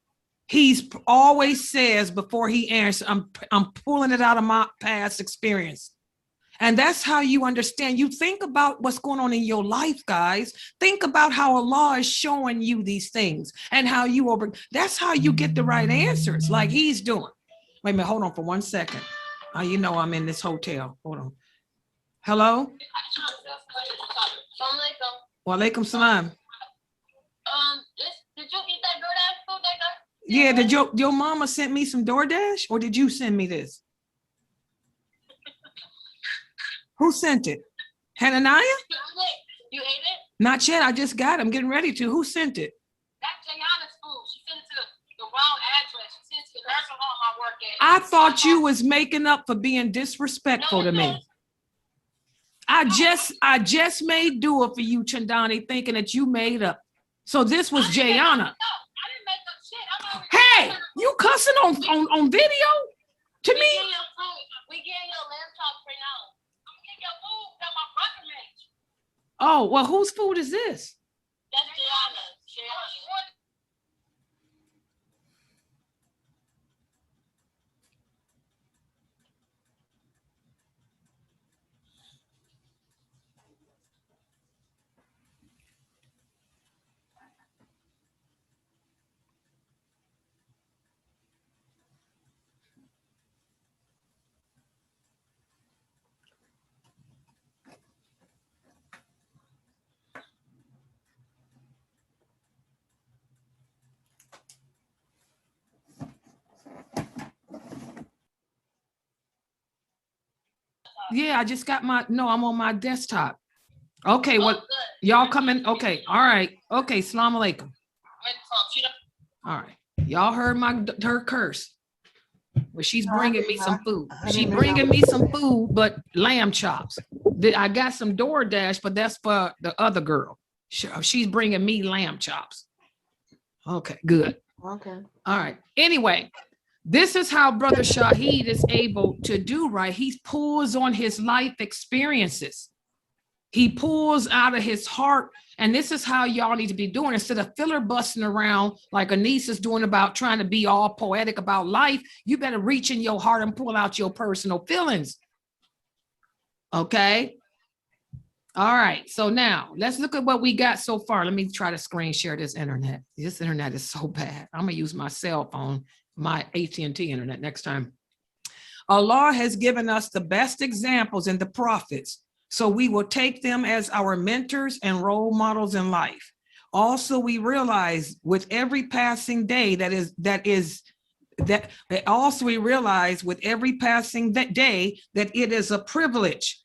He's always says before he answers, I'm pulling it out of my past experience. And that's how you understand. You think about what's going on in your life, guys. Think about how Allah is showing you these things and how that's how you get the right answers, like he's doing. Wait a minute, hold on for 1 second. You know I'm in this hotel. Hold on. Hello? Wa alaikum salam. Did you eat that DoorDash food that got? Yeah, did your mama sent me some DoorDash or did you send me this? Who sent it? Hananiah? You ate it? Not yet. I just got it. I'm getting ready to. Who sent it? That's Jayana's food. She sent it to the wrong address. She sent it to the nursing home I work at. I thought you was making up for being disrespectful to me. I just made dua for you, Chandani, thinking that you made up. So this was Jayana. Hey, you cussing on video to me? We getting your lamb chops right now. I'm gonna get your food that my brother made. Oh, well, whose food is this? That's Jayana. Yeah, I just got I'm on my desktop. Okay, well, y'all coming? Okay, all right. Okay, Assalamu alaikum. All right, y'all heard her curse. Well, she's bringing me some food. She's bringing me some food, but lamb chops. I got some DoorDash, but that's for the other girl. She's bringing me lamb chops. Okay, good. Okay. All right. Anyway, this is how Brother Shaheed is able to do right. He pulls on his life experiences. He pulls out of his heart. And this is how y'all need to be doing. Instead of filibustering around like Anise is doing about trying to be all poetic about life, you better reach in your heart and pull out your personal feelings. Okay. All right. So now let's look at what we got so far. Let me try to screen share this internet. This internet is so bad. I'm going to use my cell phone, my AT&T internet next time. Allah has given us the best examples in the prophets, so we will take them as our mentors and role models in life. Also, we realize with every passing day we realize with every passing day that it is a privilege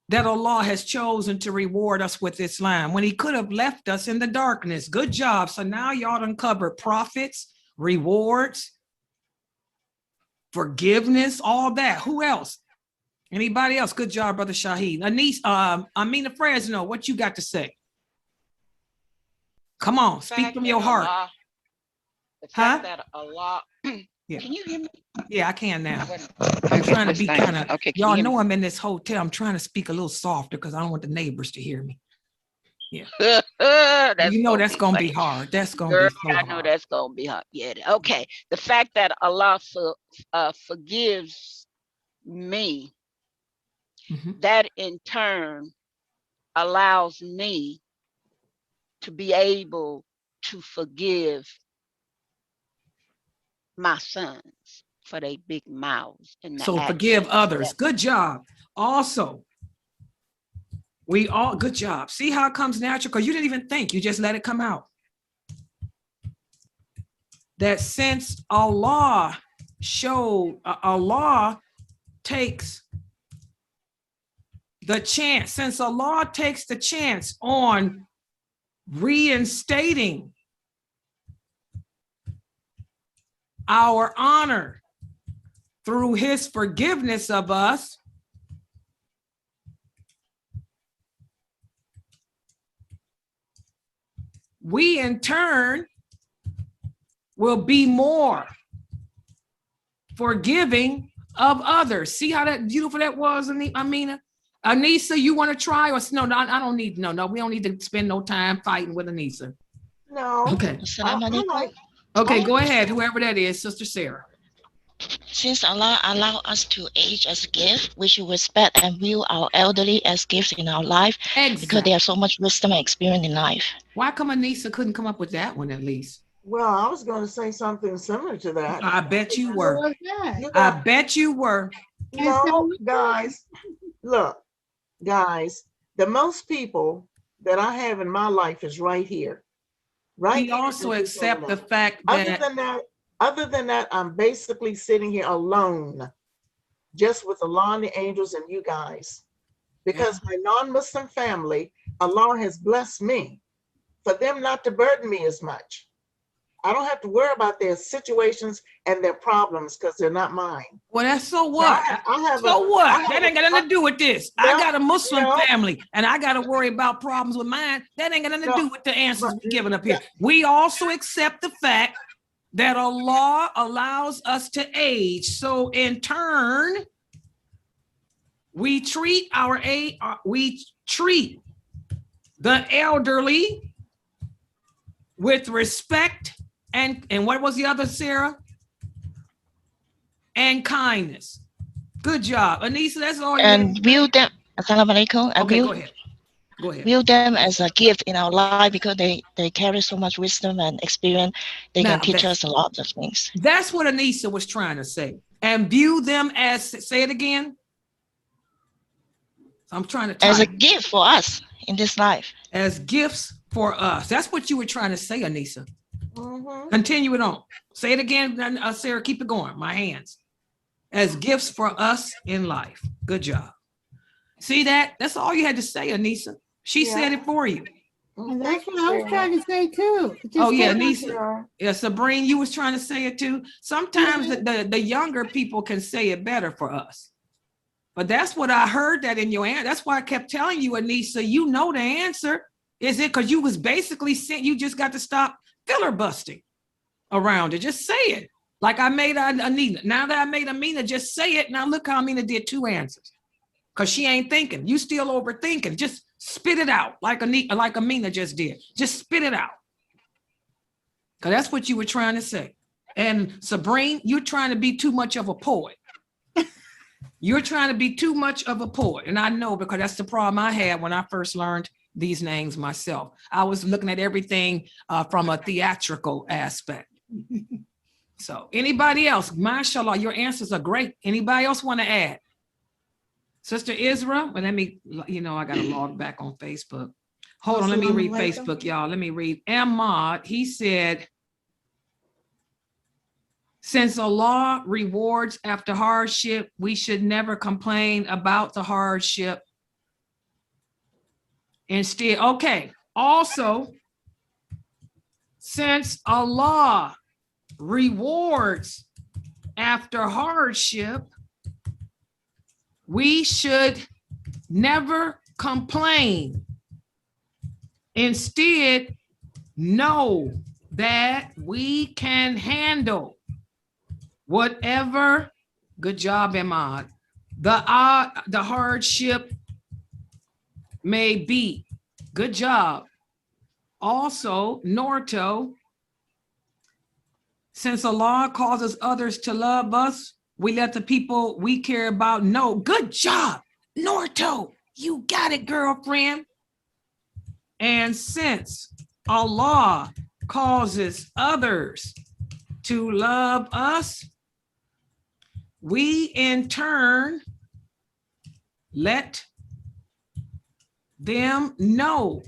that Allah has chosen to reward us with Islam when he could have left us in the darkness. Good job. So now y'all uncovered prophets, rewards, forgiveness, all that. Who else? Anybody else? Good job, Brother Shaheed. Anise, Amina Fresno, what you got to say? Come on, speak from your heart. The fact that Allah, yeah. Can you hear me? Yeah, I can now. I'm trying to be kind of, y'all know I'm in this hotel. I'm trying to speak a little softer because I don't want the neighbors to hear me. Yeah. That's You know gonna that's be gonna be funny. hard. That's gonna Girl, be so I know hard. that's gonna be hard. Yeah. Okay. The fact that Allah forgives me, Mhm. that in turn allows me to be able to forgive my sons for their big mouths and the So forgive actions others. that Good job. Also, we all, good job. See how it comes natural? Because you didn't even think, you just let it come out. That since Allah showed, Allah takes the chance, since Allah takes the chance on reinstating our honor through his forgiveness of us, we in turn will be more forgiving of others. See how that beautiful that was, Amina? Anissa, you want to try? Or no, I don't need, no, we don't need to spend no time fighting with Anissa. No. Okay. Okay, go ahead, whoever that is, Sister Sarah. Since Allah allow us to age as a gift, we should respect and view our elderly as gifts in our life because they have so much wisdom and experience in life. Why come Anissa couldn't come up with that one at least? Well, I was going to say something similar to that. I bet you were. You I got, bet you were. no, guys, look, guys, the most people that I have in my life is right here. Right. We also accept the fact Other that than that, I'm basically sitting here alone, just with Allah and the angels and you guys. Because my non-Muslim family, Allah has blessed me for them not to burden me as much. I don't have to worry about their situations and their problems because they're not mine. Well, that's so what? That ain't got nothing to do with this. I got a Muslim family and I got to worry about problems with mine. That ain't got nothing to do with the answers we're giving up here. We also accept the fact that Allah allows us to age. So in turn, we treat the elderly with respect and what was the other, Sarah? And kindness. Good job. Anissa, that's all you And view them, Assalamu alaikum. Okay, go ahead. Go ahead. View them as a gift in our life because they carry so much wisdom and experience. They can teach us a lot of things. That's what Anissa was trying to say. And view them as, say it again. I'm trying to as a gift for us in this life. As gifts for us. That's what you were trying to say, Anissa. Continue it on. Say it again, Sarah. Keep it going. My hands. As gifts for us in life. Good job. See that? That's all you had to say, Anissa. She said it for you. And that's what I was trying to say too. Oh yeah, Anissa. Yeah, Sabrina, you was trying to say it too. Sometimes the younger people can say it better for us. But that's what I heard that in your answer. That's why I kept telling you, Anissa, you know the answer. Is it because you was basically saying you just got to stop filibustering around it? Just say it. Like I made Anina. Now that I made Amina, just say it. Now look how Amina did 2 answers. Because she ain't thinking. You still overthinking. Just spit it out like Amina just did. Just spit it out. Because that's what you were trying to say. And Sabrina, you're trying to be too much of a poet. You're trying to be too much of a poet. And I know because that's the problem I had when I first learned these names myself. I was looking at everything from a theatrical aspect. So anybody else? Mashallah, your answers are great. Anybody else want to add? Sister Isra, well, let me, I got to log back on Facebook. Hold on, let me read Facebook, y'all. Let me read. Ahmad, he said, since Allah rewards after hardship, we should never complain about the hardship. Instead, okay. Also, since Allah rewards after hardship, we should never complain. Instead, know that we can handle whatever, good job, Ahmad, the hardship may be. Good job. Also, Norto, since Allah causes others to love us, we let the people we care about know. Good job, Norto. You got it, girlfriend. And since Allah causes others to love us, we in turn let them know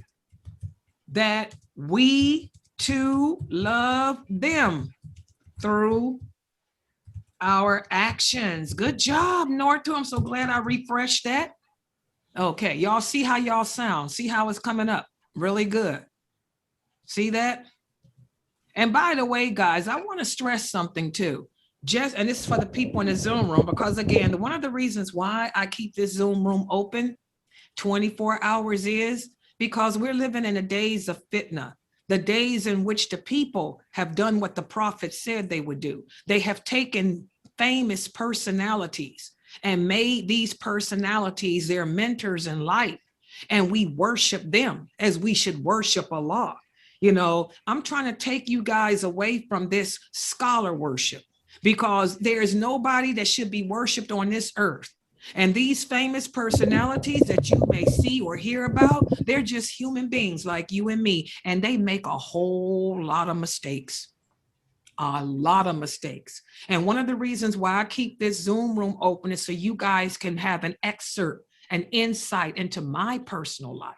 that we too love them through our actions. Good job, Norto. I'm so glad I refreshed that. Okay, y'all see how y'all sound. See how it's coming up. Really good. See that? And by the way, guys, I want to stress something too. And this is for the people in the Zoom room, because again, one of the reasons why I keep this Zoom room open 24 hours is because we're living in the days of fitna, the days in which the people have done what the prophet said they would do. They have taken famous personalities and made these personalities their mentors in life, and we worship them as we should worship Allah. You know, I'm trying to take you guys away from this scholar worship, because there is nobody that should be worshiped on this earth. And these famous personalities that you may see or hear about, they're just human beings like you and me, and they make a whole lot of mistakes. A lot of mistakes. And one of the reasons why I keep this Zoom room open is so you guys can have an excerpt, an insight into my personal life.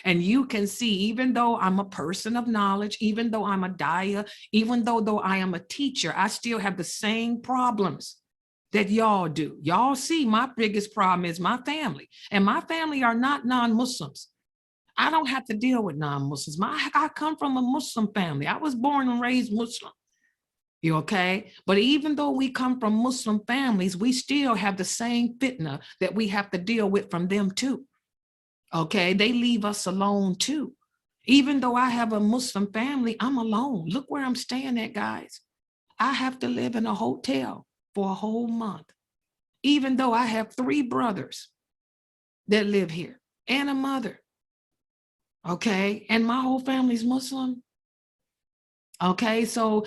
And you can see, even though I'm a person of knowledge, even though I'm a daya, even though I am a teacher, I still have the same problems that y'all do. Y'all see my biggest problem is my family, and my family are not non-Muslims. I don't have to deal with non-Muslims. I come from a Muslim family. I was born and raised Muslim. You okay? But even though we come from Muslim families, we still have the same fitna that we have to deal with from them too. Okay, they leave us alone too. Even though I have a Muslim family, I'm alone. Look where I'm staying at, guys. I have to live in a hotel for a whole month, even though I have 3 brothers that live here and a mother. Okay, and my whole family's Muslim. Okay, so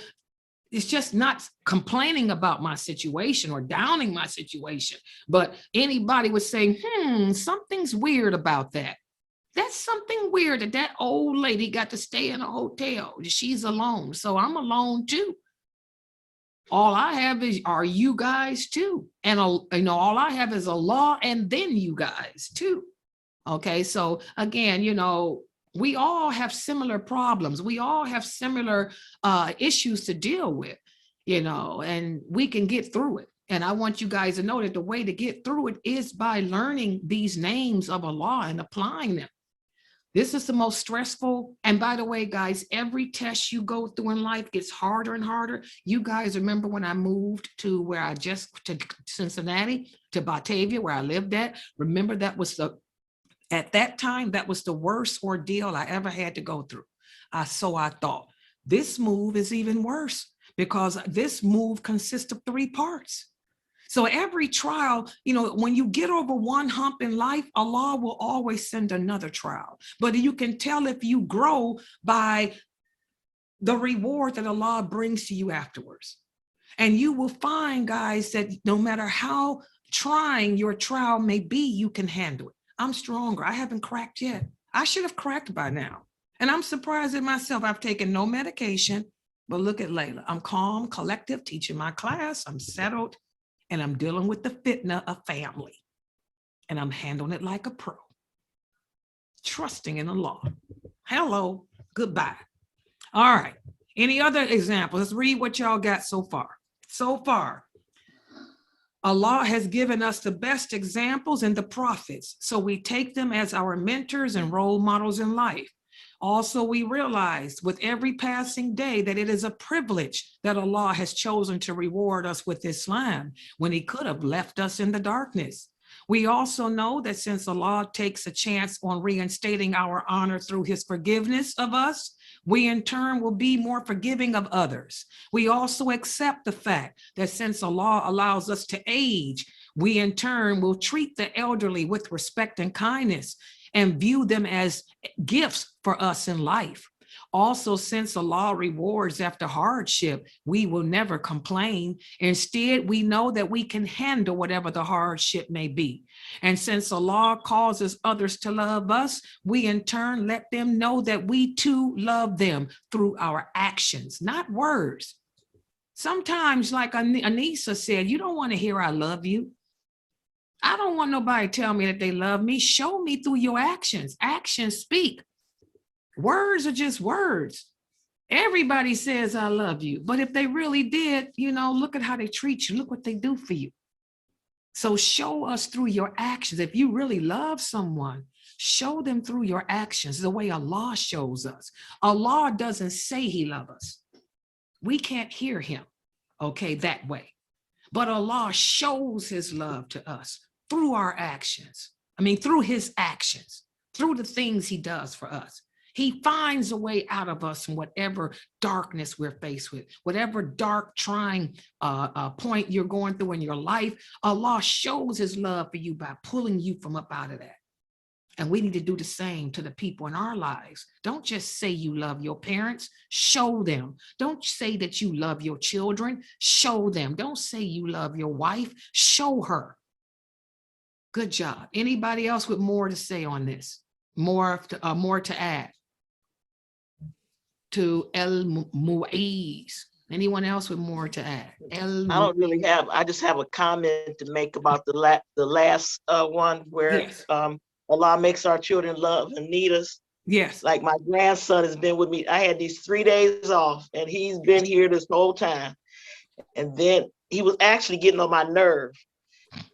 it's just not complaining about my situation or downing my situation, but anybody would say, something's weird about that. That's something weird that that old lady got to stay in a hotel. She's alone, so I'm alone too. All I have are you guys too. And all I have is Allah and then you guys too. Okay, so again, we all have similar problems. We all have similar issues to deal with, and we can get through it. And I want you guys to know that the way to get through it is by learning these names of Allah and applying them. This is the most stressful. And by the way, guys, every test you go through in life gets harder and harder. You guys remember when I moved to to Cincinnati, to Batavia, where I lived at? Remember at that time, that was the worst ordeal I ever had to go through. So I thought, this move is even worse, because this move consists of 3 parts. So every trial, when you get over one hump in life, Allah will always send another trial. But you can tell if you grow by the reward that Allah brings to you afterwards. And you will find, guys, that no matter how trying your trial may be, you can handle it. I'm stronger. I haven't cracked yet. I should have cracked by now. And I'm surprised at myself. I've taken no medication, but look at Layla. I'm calm, collective, teaching my class. I'm settled, and I'm dealing with the fitna of family. And I'm handling it like a pro. Trusting in Allah. Hello, goodbye. All right. Any other examples? Let's read what y'all got so far. So far, Allah has given us the best examples in the prophets, so we take them as our mentors and role models in life. Also, we realize with every passing day that it is a privilege that Allah has chosen to reward us with Islam when He could have left us in the darkness. We also know that since Allah takes a chance on reinstating our honor through His forgiveness of us, we in turn will be more forgiving of others. We also accept the fact that since Allah allows us to age, we in turn will treat the elderly with respect and kindness. and view them as gifts for us in life. Also, since Allah rewards after hardship, we will never complain. Instead, we know that we can handle whatever the hardship may be. And since Allah causes others to love us, we in turn let them know that we too love them through our actions, not words. Sometimes, like Anissa said, you don't want to hear I love you. I don't want nobody to tell me that they love me. Show me through your actions. Actions speak. Words are just words. Everybody says I love you, but if they really did, you know, look at how they treat you. Look what they do for you. So show us through your actions. If you really love someone, show them through your actions, the way Allah shows us. Allah doesn't say he loves us. We can't hear him, okay, that way. But Allah shows his love to us through our actions. I mean, through his actions, through the things he does for us. He finds a way out of us from whatever darkness we're faced with, whatever dark trying point you're going through in your life. Allah shows his love for you by pulling you from up out of that. And we need to do the same to the people in our lives. Don't just say you love your parents, show them. Don't say that you love your children, show them. Don't say you love your wife, show her. Good job. Anybody else with more to say on this? More to add? To El Muizz. Anyone else with more to add? I don't really have, I just have a comment to make about the last one where yes. Allah makes our children love and need us. Yes. Like my grandson has been with me. I had these 3 days off and he's been here this whole time. And then he was actually getting on my nerve.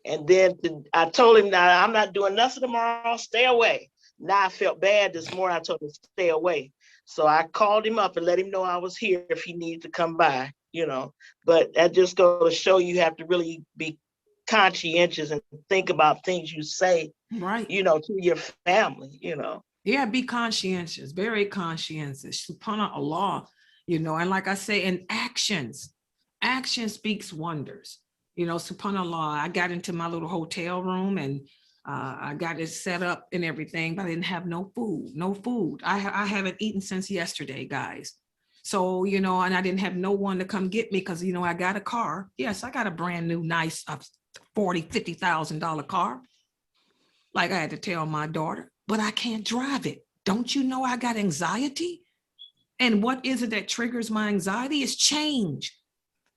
And then I told him, now I'm not doing nothing tomorrow, stay away. Now I felt bad this morning, I told him to stay away. So I called him up and let him know I was here if he needed to come by, you know. But that just goes to show you have to really be conscientious and think about things you say, right, you know, to your family, you know. Yeah, be conscientious, very conscientious. SubhanAllah, you know, and like I say, in actions, action speaks wonders. You know, SubhanAllah, I got into my little hotel room and I got it set up and everything, but I didn't have no food. I haven't eaten since yesterday, guys. So, you know, and I didn't have no one to come get me because, you know, I got a car. Yes, I got a brand new, nice $40,000, $50,000 car. Like I had to tell my daughter, but I can't drive it. Don't you know I got anxiety? And what is it that triggers my anxiety? Is change.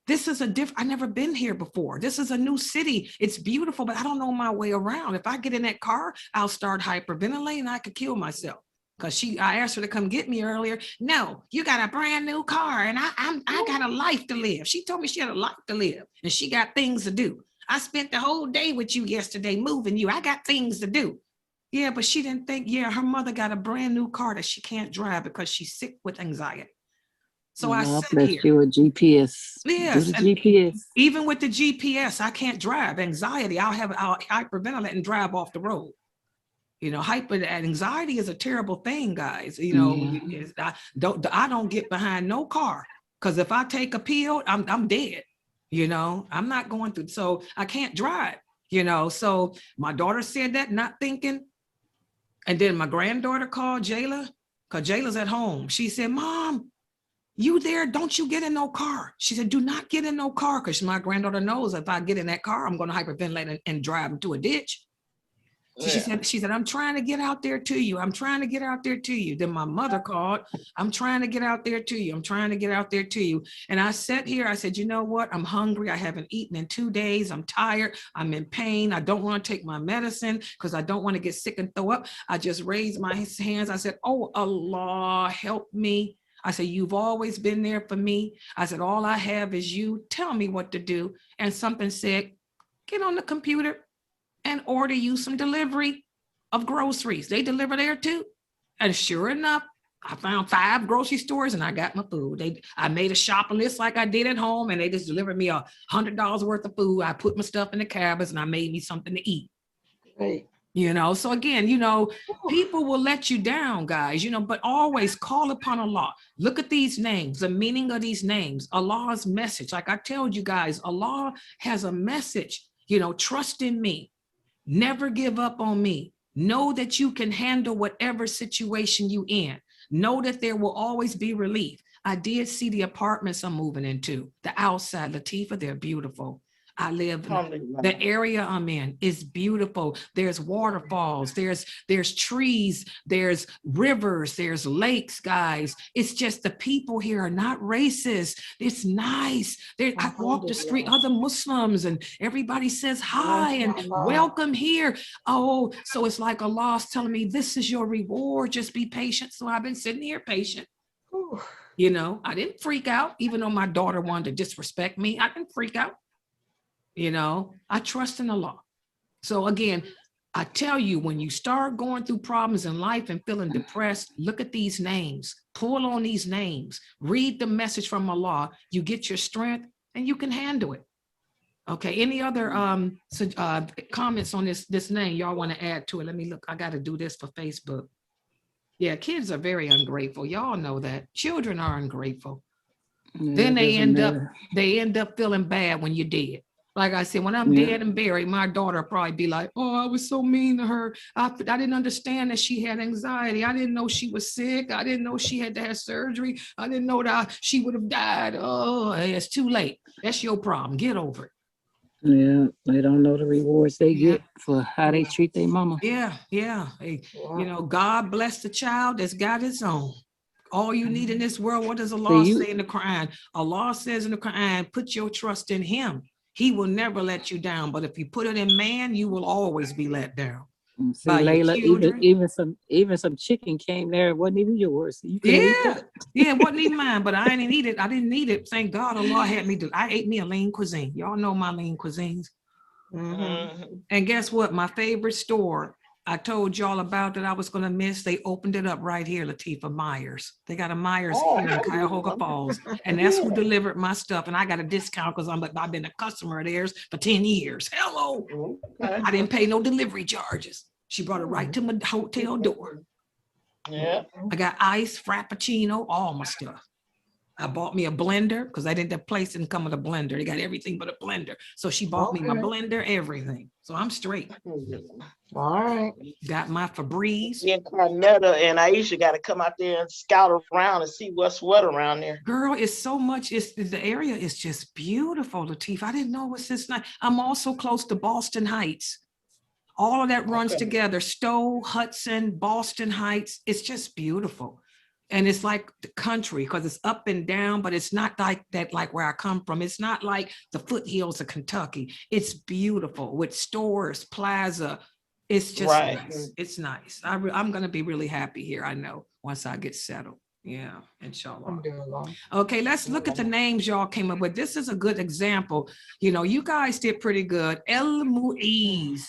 This is I've never been here before. This is a new city. It's beautiful, but I don't know my way around. If I get in that car, I'll start hyperventilating and I could kill myself. Because I asked her to come get me earlier. No, you got a brand new car and I got a life to live. She told me she had a life to live and she got things to do. I spent the whole day with you yesterday moving you. I got things to do. Yeah, but she didn't think, yeah, her mother got a brand new car that she can't drive because she's sick with anxiety. So I said here. You a GPS. Yes, GPS. Even with the GPS, I can't drive. Anxiety, I'll hyperventilate and drive off the road. You know, anxiety is a terrible thing, guys. You know, I don't get behind no car because if I take a pill, I'm dead. You know, I'm not going through. So I can't drive. You know, so my daughter said that, not thinking. And then my granddaughter called Jayla, because Jayla's at home. She said, Mom, you there? Don't you get in no car. She said, do not get in no car, because my granddaughter knows if I get in that car, I'm going to hyperventilate and drive into a ditch. So she said, I'm trying to get out there to you. I'm trying to get out there to you. Then my mother called. I'm trying to get out there to you. I'm trying to get out there to you. And I sat here. I said, you know what? I'm hungry. I haven't eaten in 2 days. I'm tired. I'm in pain. I don't want to take my medicine because I don't want to get sick and throw up. I just raised my hands. I said, oh, Allah, help me. I said, you've always been there for me. I said, all I have is you. Tell me what to do. And something said, get on the computer and order you some delivery of groceries. They deliver there too. And sure enough, I found 5 grocery stores and I got my food. I made a shopping list like I did at home and they just delivered me $100 worth of food. I put my stuff in the cabinets and I made me something to eat. Right. You know, so again, you know, people will let you down, guys, you know, but always call upon Allah. Look at these names, the meaning of these names, Allah's message. Like I told you guys, Allah has a message, you know, trust in me. Never give up on me. Know that you can handle whatever situation you in. Know that there will always be relief. I did see the apartments I'm moving into, the outside, Latifah, they're beautiful. I live in the area I'm in is beautiful. There's waterfalls, there's trees, there's rivers, there's lakes, guys. It's just the people here are not racist. It's nice. I walk the street, other Muslims, and everybody says hi and welcome here. Oh, so it's like Allah's telling me this is your reward. Just be patient. So I've been sitting here patient. You know, I didn't freak out, even though my daughter wanted to disrespect me. I didn't freak out. You know, I trust in Allah. So again, I tell you, when you start going through problems in life and feeling depressed, look at these names, pull on these names, read the message from Allah, you get your strength and you can handle it. Okay, any other comments on this name y'all want to add to it? Let me look, I got to do this for Facebook. Yeah, kids are very ungrateful. Y'all know that. Children are ungrateful. Yeah, then they end up feeling bad when you're dead. Like I said, when I'm dead and buried, my daughter will probably be like, oh, I was so mean to her. I didn't understand that she had anxiety. I didn't know she was sick. I didn't know she had to have surgery. I didn't know that she would have died. Oh, it's too late. That's your problem. Get over it. Yeah, they don't know the rewards they get for how they treat their mama. Yeah. Hey, you know, God bless the child that's got his own. All you need in this world, what does Allah say in the Quran? Allah says in the Quran, put your trust in him. He will never let you down. But if you put it in man, you will always be let down. See, Layla, even some chicken came there. It wasn't even yours. You it wasn't even mine, but I didn't eat it. I didn't need it. Thank God Allah had me do. I ate me a lean cuisine. Y'all know my lean cuisines. And guess what? My favorite store, I told y'all about that I was going to miss. They opened it up right here, Latifah, Myers. They got a Myers here in Cuyahoga Falls. And that's who delivered my stuff. And I got a discount because I've been a customer of theirs for 10 years. Hello. I didn't pay no delivery charges. She brought it right to my hotel door. Yeah. I got ice, frappuccino, all my stuff. I bought me a blender because the place didn't come with a blender. They got everything but a blender. So she bought me my blender, everything. So I'm straight. All right. Got my Febreze. Yeah, Carnetta and Aisha got to come out there and scout around and see what's what around there. Girl, it's so much. The area is just beautiful, Latifah. I didn't know it was this nice. I'm also close to Boston Heights. All of that runs together. Stowe, Hudson, Boston Heights. It's just beautiful. And it's like the country because it's up and down, but it's not like that, like where I come from. It's not like the foothills of Kentucky. It's beautiful with stores, plaza. It's just nice. It's nice. I'm going to be really happy here, I know, once I get settled. Yeah, inshallah. Okay, let's look at the names y'all came up with. This is a good example. You know, you guys did pretty good. El Muizz,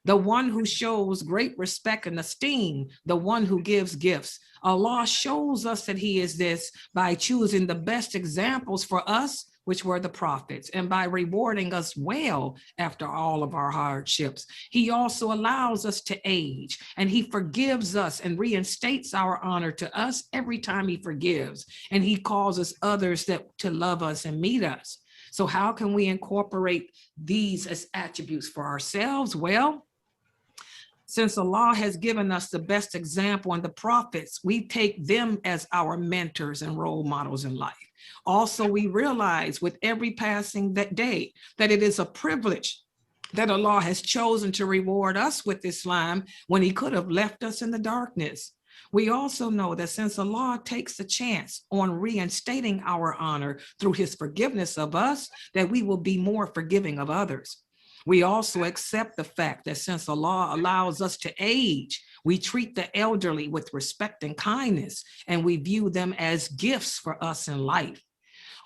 the one who shows great respect and esteem, the one who gives gifts. Allah shows us that he is this by choosing the best examples for us, which were the prophets, and by rewarding us well after all of our hardships. He also allows us to age, and he forgives us and reinstates our honor to us every time he forgives, and he causes others to love us and meet us. So how can we incorporate these as attributes for ourselves? Well, since Allah has given us the best example in the prophets, we take them as our mentors and role models in life. Also, we realize with every passing day that it is a privilege that Allah has chosen to reward us with Islam when he could have left us in the darkness. We also know that since Allah takes the chance on reinstating our honor through his forgiveness of us, that we will be more forgiving of others. We also accept the fact that since Allah allows us to age, we treat the elderly with respect and kindness, and we view them as gifts for us in life.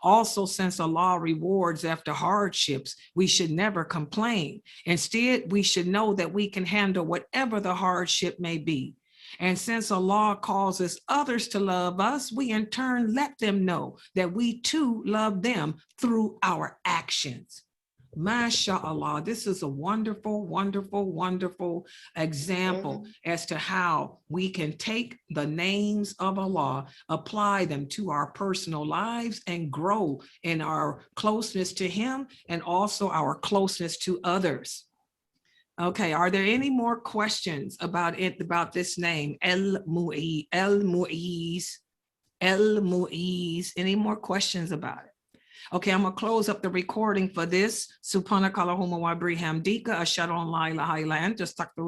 Also, since Allah rewards after hardships, we should never complain. Instead, we should know that we can handle whatever the hardship may be. And since Allah causes others to love us, we in turn let them know that we too love them through our actions. MashaAllah, this is a wonderful, wonderful, wonderful example as to how we can take the names of Allah, apply them to our personal lives, and grow in our closeness to him and also our closeness to others. Okay, are there any more questions about it, about this name? El-Muizz, El-Muizz, El-Muizz. Any more questions about it? Okay, I'm gonna close up the recording for this. Supana Kalahuma Wabriham Dika, Ashadon Laila Highland, just tuck the